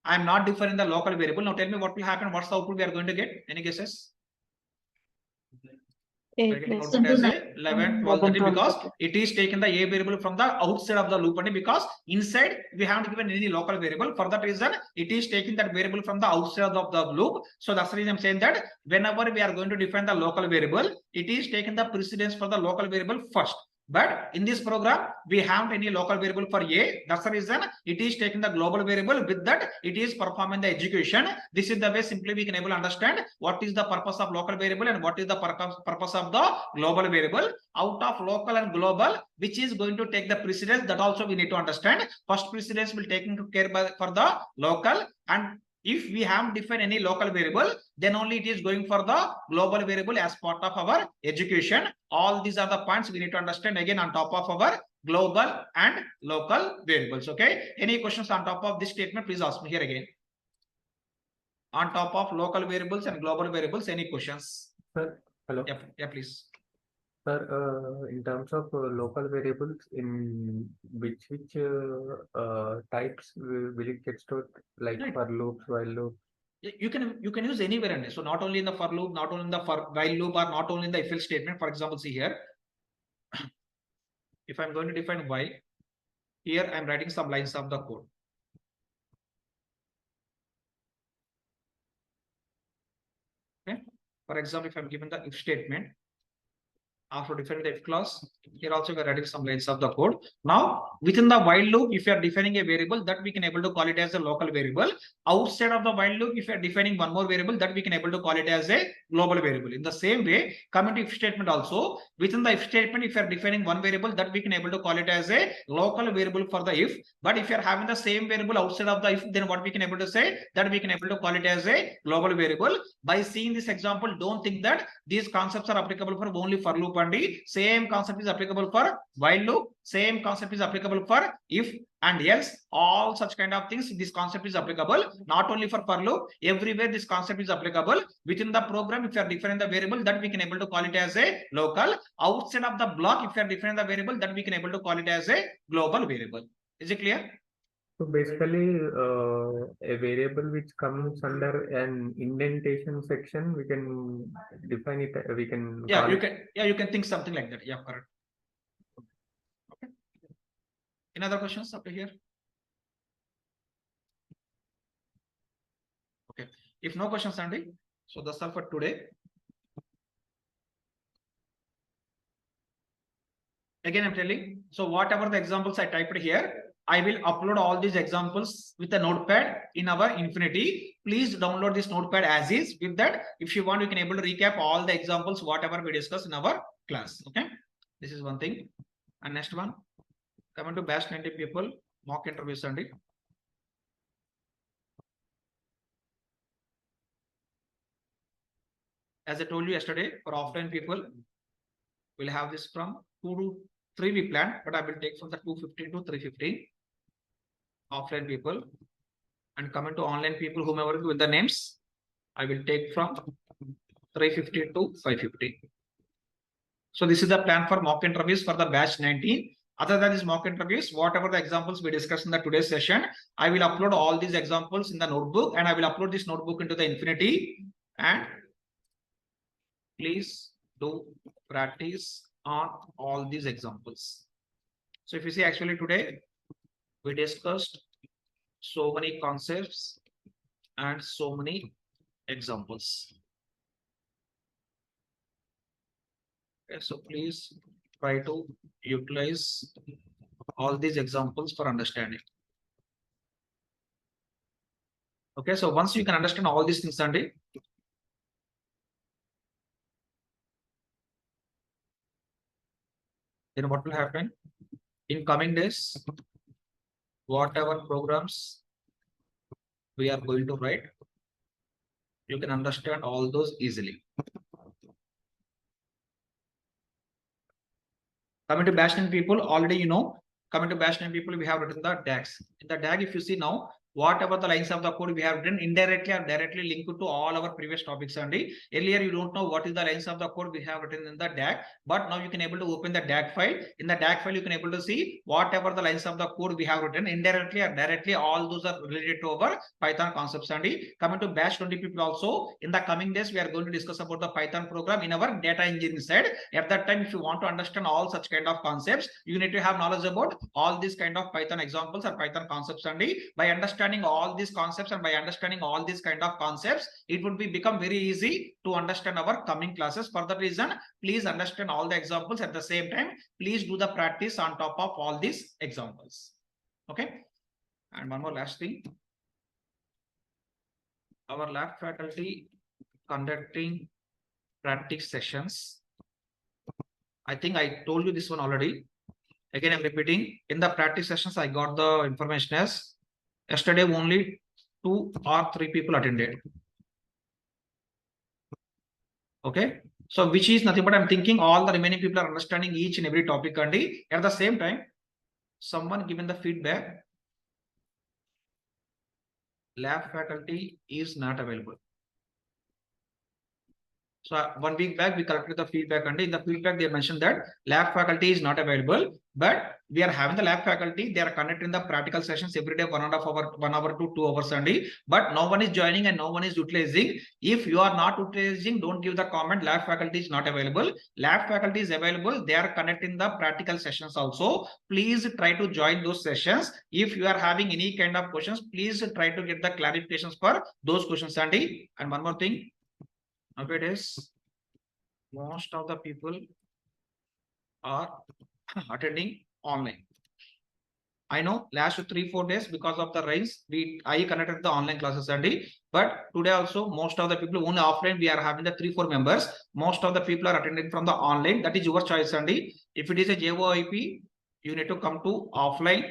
I am not defining the local variable. Now tell me what will happen. What's the output we are going to get? Any guesses? We're 8 getting plus output as 9. a 11, 12, 30 because it is taken the A variable from the outside of the loop only, because inside we haven't given any local variable. For that reason, it is taking that variable from the outside of the loop. So that's the reason I'm saying that whenever we are going to define the local variable, it is taking the precedence for the local variable first. But in this program, we haven't any local variable for A. That's the reason it is taking the global variable. With that, it is performing the execution. This is the way simply we can able to understand what is the purpose of local variable and what is the purpose of the global variable. Out of local and global, which is going to take the precedence, that also we need to understand. First precedence will take into care for the local, and if we have defined any local variable, then only it is going for the global variable as part of our education. All these are the points we need to understand again on top of our global and local variables. Okay. Any questions on top of this statement? Please ask me here again. On top of local variables and global variables, any questions? Sir, hello. Yeah, please. Sir, in terms of local variables, in which types will it get stored? Like Right. for loops, while loops? You can use anywhere in it. So not only in the for loop, not only in the for while loop, or not only in the if else statement. For example, see here. If I'm going to define while, here I'm writing some lines of the code. Okay. For example, if I'm given the if statement, after defining the if clause, here also we are writing some lines of the code. Now, within the while loop, if you are defining a variable, that we can able to call it as a local variable. Outside of the while loop, if you are defining one more variable, that we can able to call it as a global variable. In the same way, coming to if statement also, within the if statement, if you are defining one variable, that we can able to call it as a local variable for the if. But if you are having the same variable outside of the if, then what we can able to say, that we can able to call it as a global variable. By seeing this example, don't think that these concepts are applicable for only for loop only. Same concept is applicable for while loop. Same concept is applicable for if and else. All such kind of things, this concept is applicable. Not only for loop, everywhere this concept is applicable. Within the program, if you are defining the variable, that we can able to call it as a local. Outside of the block, if you are defining the variable, that we can able to call it as a global variable. Is it clear? So basically, a variable which comes under an indentation section, we can define it. We can Yeah, call you it. can. Yeah, you can think something like that. Yeah, correct. Okay. Any other questions up to here? Okay. If no questions, Sandy, so that's all for today. Again, I'm telling. So whatever the examples I typed here, I will upload all these examples with a notepad in our Infinity. Please download this notepad as is. With that, if you want, you can able to recap all the examples, whatever we discussed in our class. Okay. This is one thing. And next one, coming to batch 90 people, mock interview Sunday. As I told you yesterday, for offline people, we'll have this from 2 to 3 we planned, but I will take from the 215 to 315 offline people. And coming to online people, whomever with the names, I will take from 350 to 550. So this is the plan for mock interviews for the batch 19. Other than these mock interviews, whatever the examples we discussed in the today's session, I will upload all these examples in the notebook, and I will upload this notebook into the Infinity. And please do practice on all these examples. So if you see, actually today we discussed so many concepts and so many examples. Okay, so please try to utilize all these examples for understanding. Okay, so once you can understand all these things, Sandy, then what will happen in coming days? Whatever programs we are going to write, you can understand all those easily. Coming to batch 9 people, already you know, coming to batch 9 people, we have written the DAGs. In the DAG, if you see now, whatever the lines of the code we have written indirectly or directly linked to all our previous topics. And earlier you don't know what is the lines of the code we have written in the DAG, but now you can able to open the DAG file. In the DAG file you can able to see whatever the lines of the code we have written indirectly or directly, all those are related to our Python concepts. And coming to batch 20 people also, in the coming days we are going to discuss about the Python program in our data engineering side. At that time, if you want to understand all such kind of concepts, you need to have knowledge about all these kind of Python examples or Python concepts. And by understanding all these concepts and by understanding all these kind of concepts, it would be become very easy to understand our coming classes. For that reason, please understand all the examples at the same time. Please do the practice on top of all these examples. Okay. And one more last thing. Our lab faculty conducting practice sessions. I think I told you this one already. Again, I'm repeating. In the practice sessions, I got the information as yesterday only 2 or 3 people attended. Okay. So which is nothing but I'm thinking all the remaining people are understanding each and every topic. And at the same time, someone given the feedback, lab faculty is not available. So 1 week back, we collected the feedback, and in the feedback, they mentioned that lab faculty is not available, but we are having the lab faculty. They are conducting the practical sessions every day, 1.5 hour, 1 hour to 2 hours only, but no one is joining and no one is utilizing. If you are not utilizing, don't give the comment lab faculty is not available. Lab faculty is available. They are conducting the practical sessions also. Please try to join those sessions. If you are having any kind of questions, please try to get the clarifications for those questions. And one more thing. Nowadays, most of the people are attending online. I know last 3-4 days because of the rains, I connected the online classes only. But today also, most of the people only offline. We are having the 3-4 members. Most of the people are attending from the online. That is your choice only. If it is a JOIP, you need to come to offline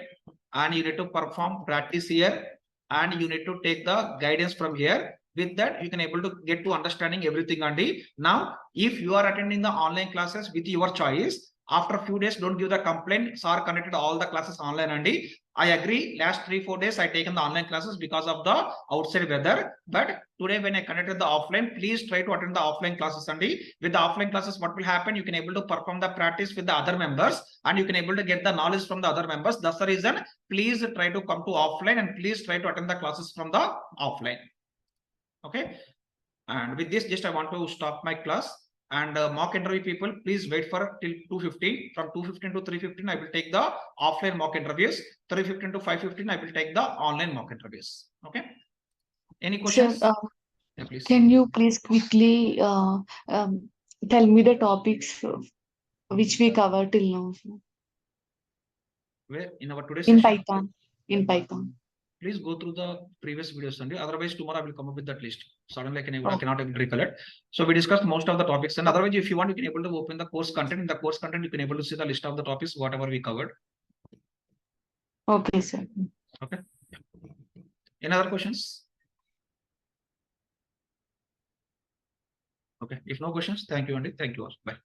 and you need to perform practice here and you need to take the guidance from here. With that, you can able to get to understanding everything. And now, if you are attending the online classes with your choice, after a few days, don't give the complaint. Sir connected all the classes online. And I agree. Last 3-4 days, I taken the online classes because of the outside weather. But today, when I connected the offline, please try to attend the offline classes. And with the offline classes, what will happen? You can able to perform the practice with the other members, and you can able to get the knowledge from the other members. That's the reason. Please try to come to offline and please try to attend the classes from the offline. Okay. And with this, just I want to stop my class. And mock interview people, please wait for till 2:15. From 2:15 to 3:15, I will take the offline mock interviews. 3:15 to 5:15, I will take the online mock interviews. Okay. Any questions? Sir, Yeah, please. can you please quickly tell me the topics which we covered till now? Where in our today's In session? Python. In Python. Please go through the previous videos only. Otherwise, tomorrow I will come up with that list. Suddenly, I cannot able to recollect. So we discussed most of the topics. And otherwise, if you want, you can able to open the course content. In the course content, you can able to see the list of the topics, whatever we covered. Okay, sir. Okay. Any other questions? Okay. If no questions, thank you, Andy. Thank you all. Bye.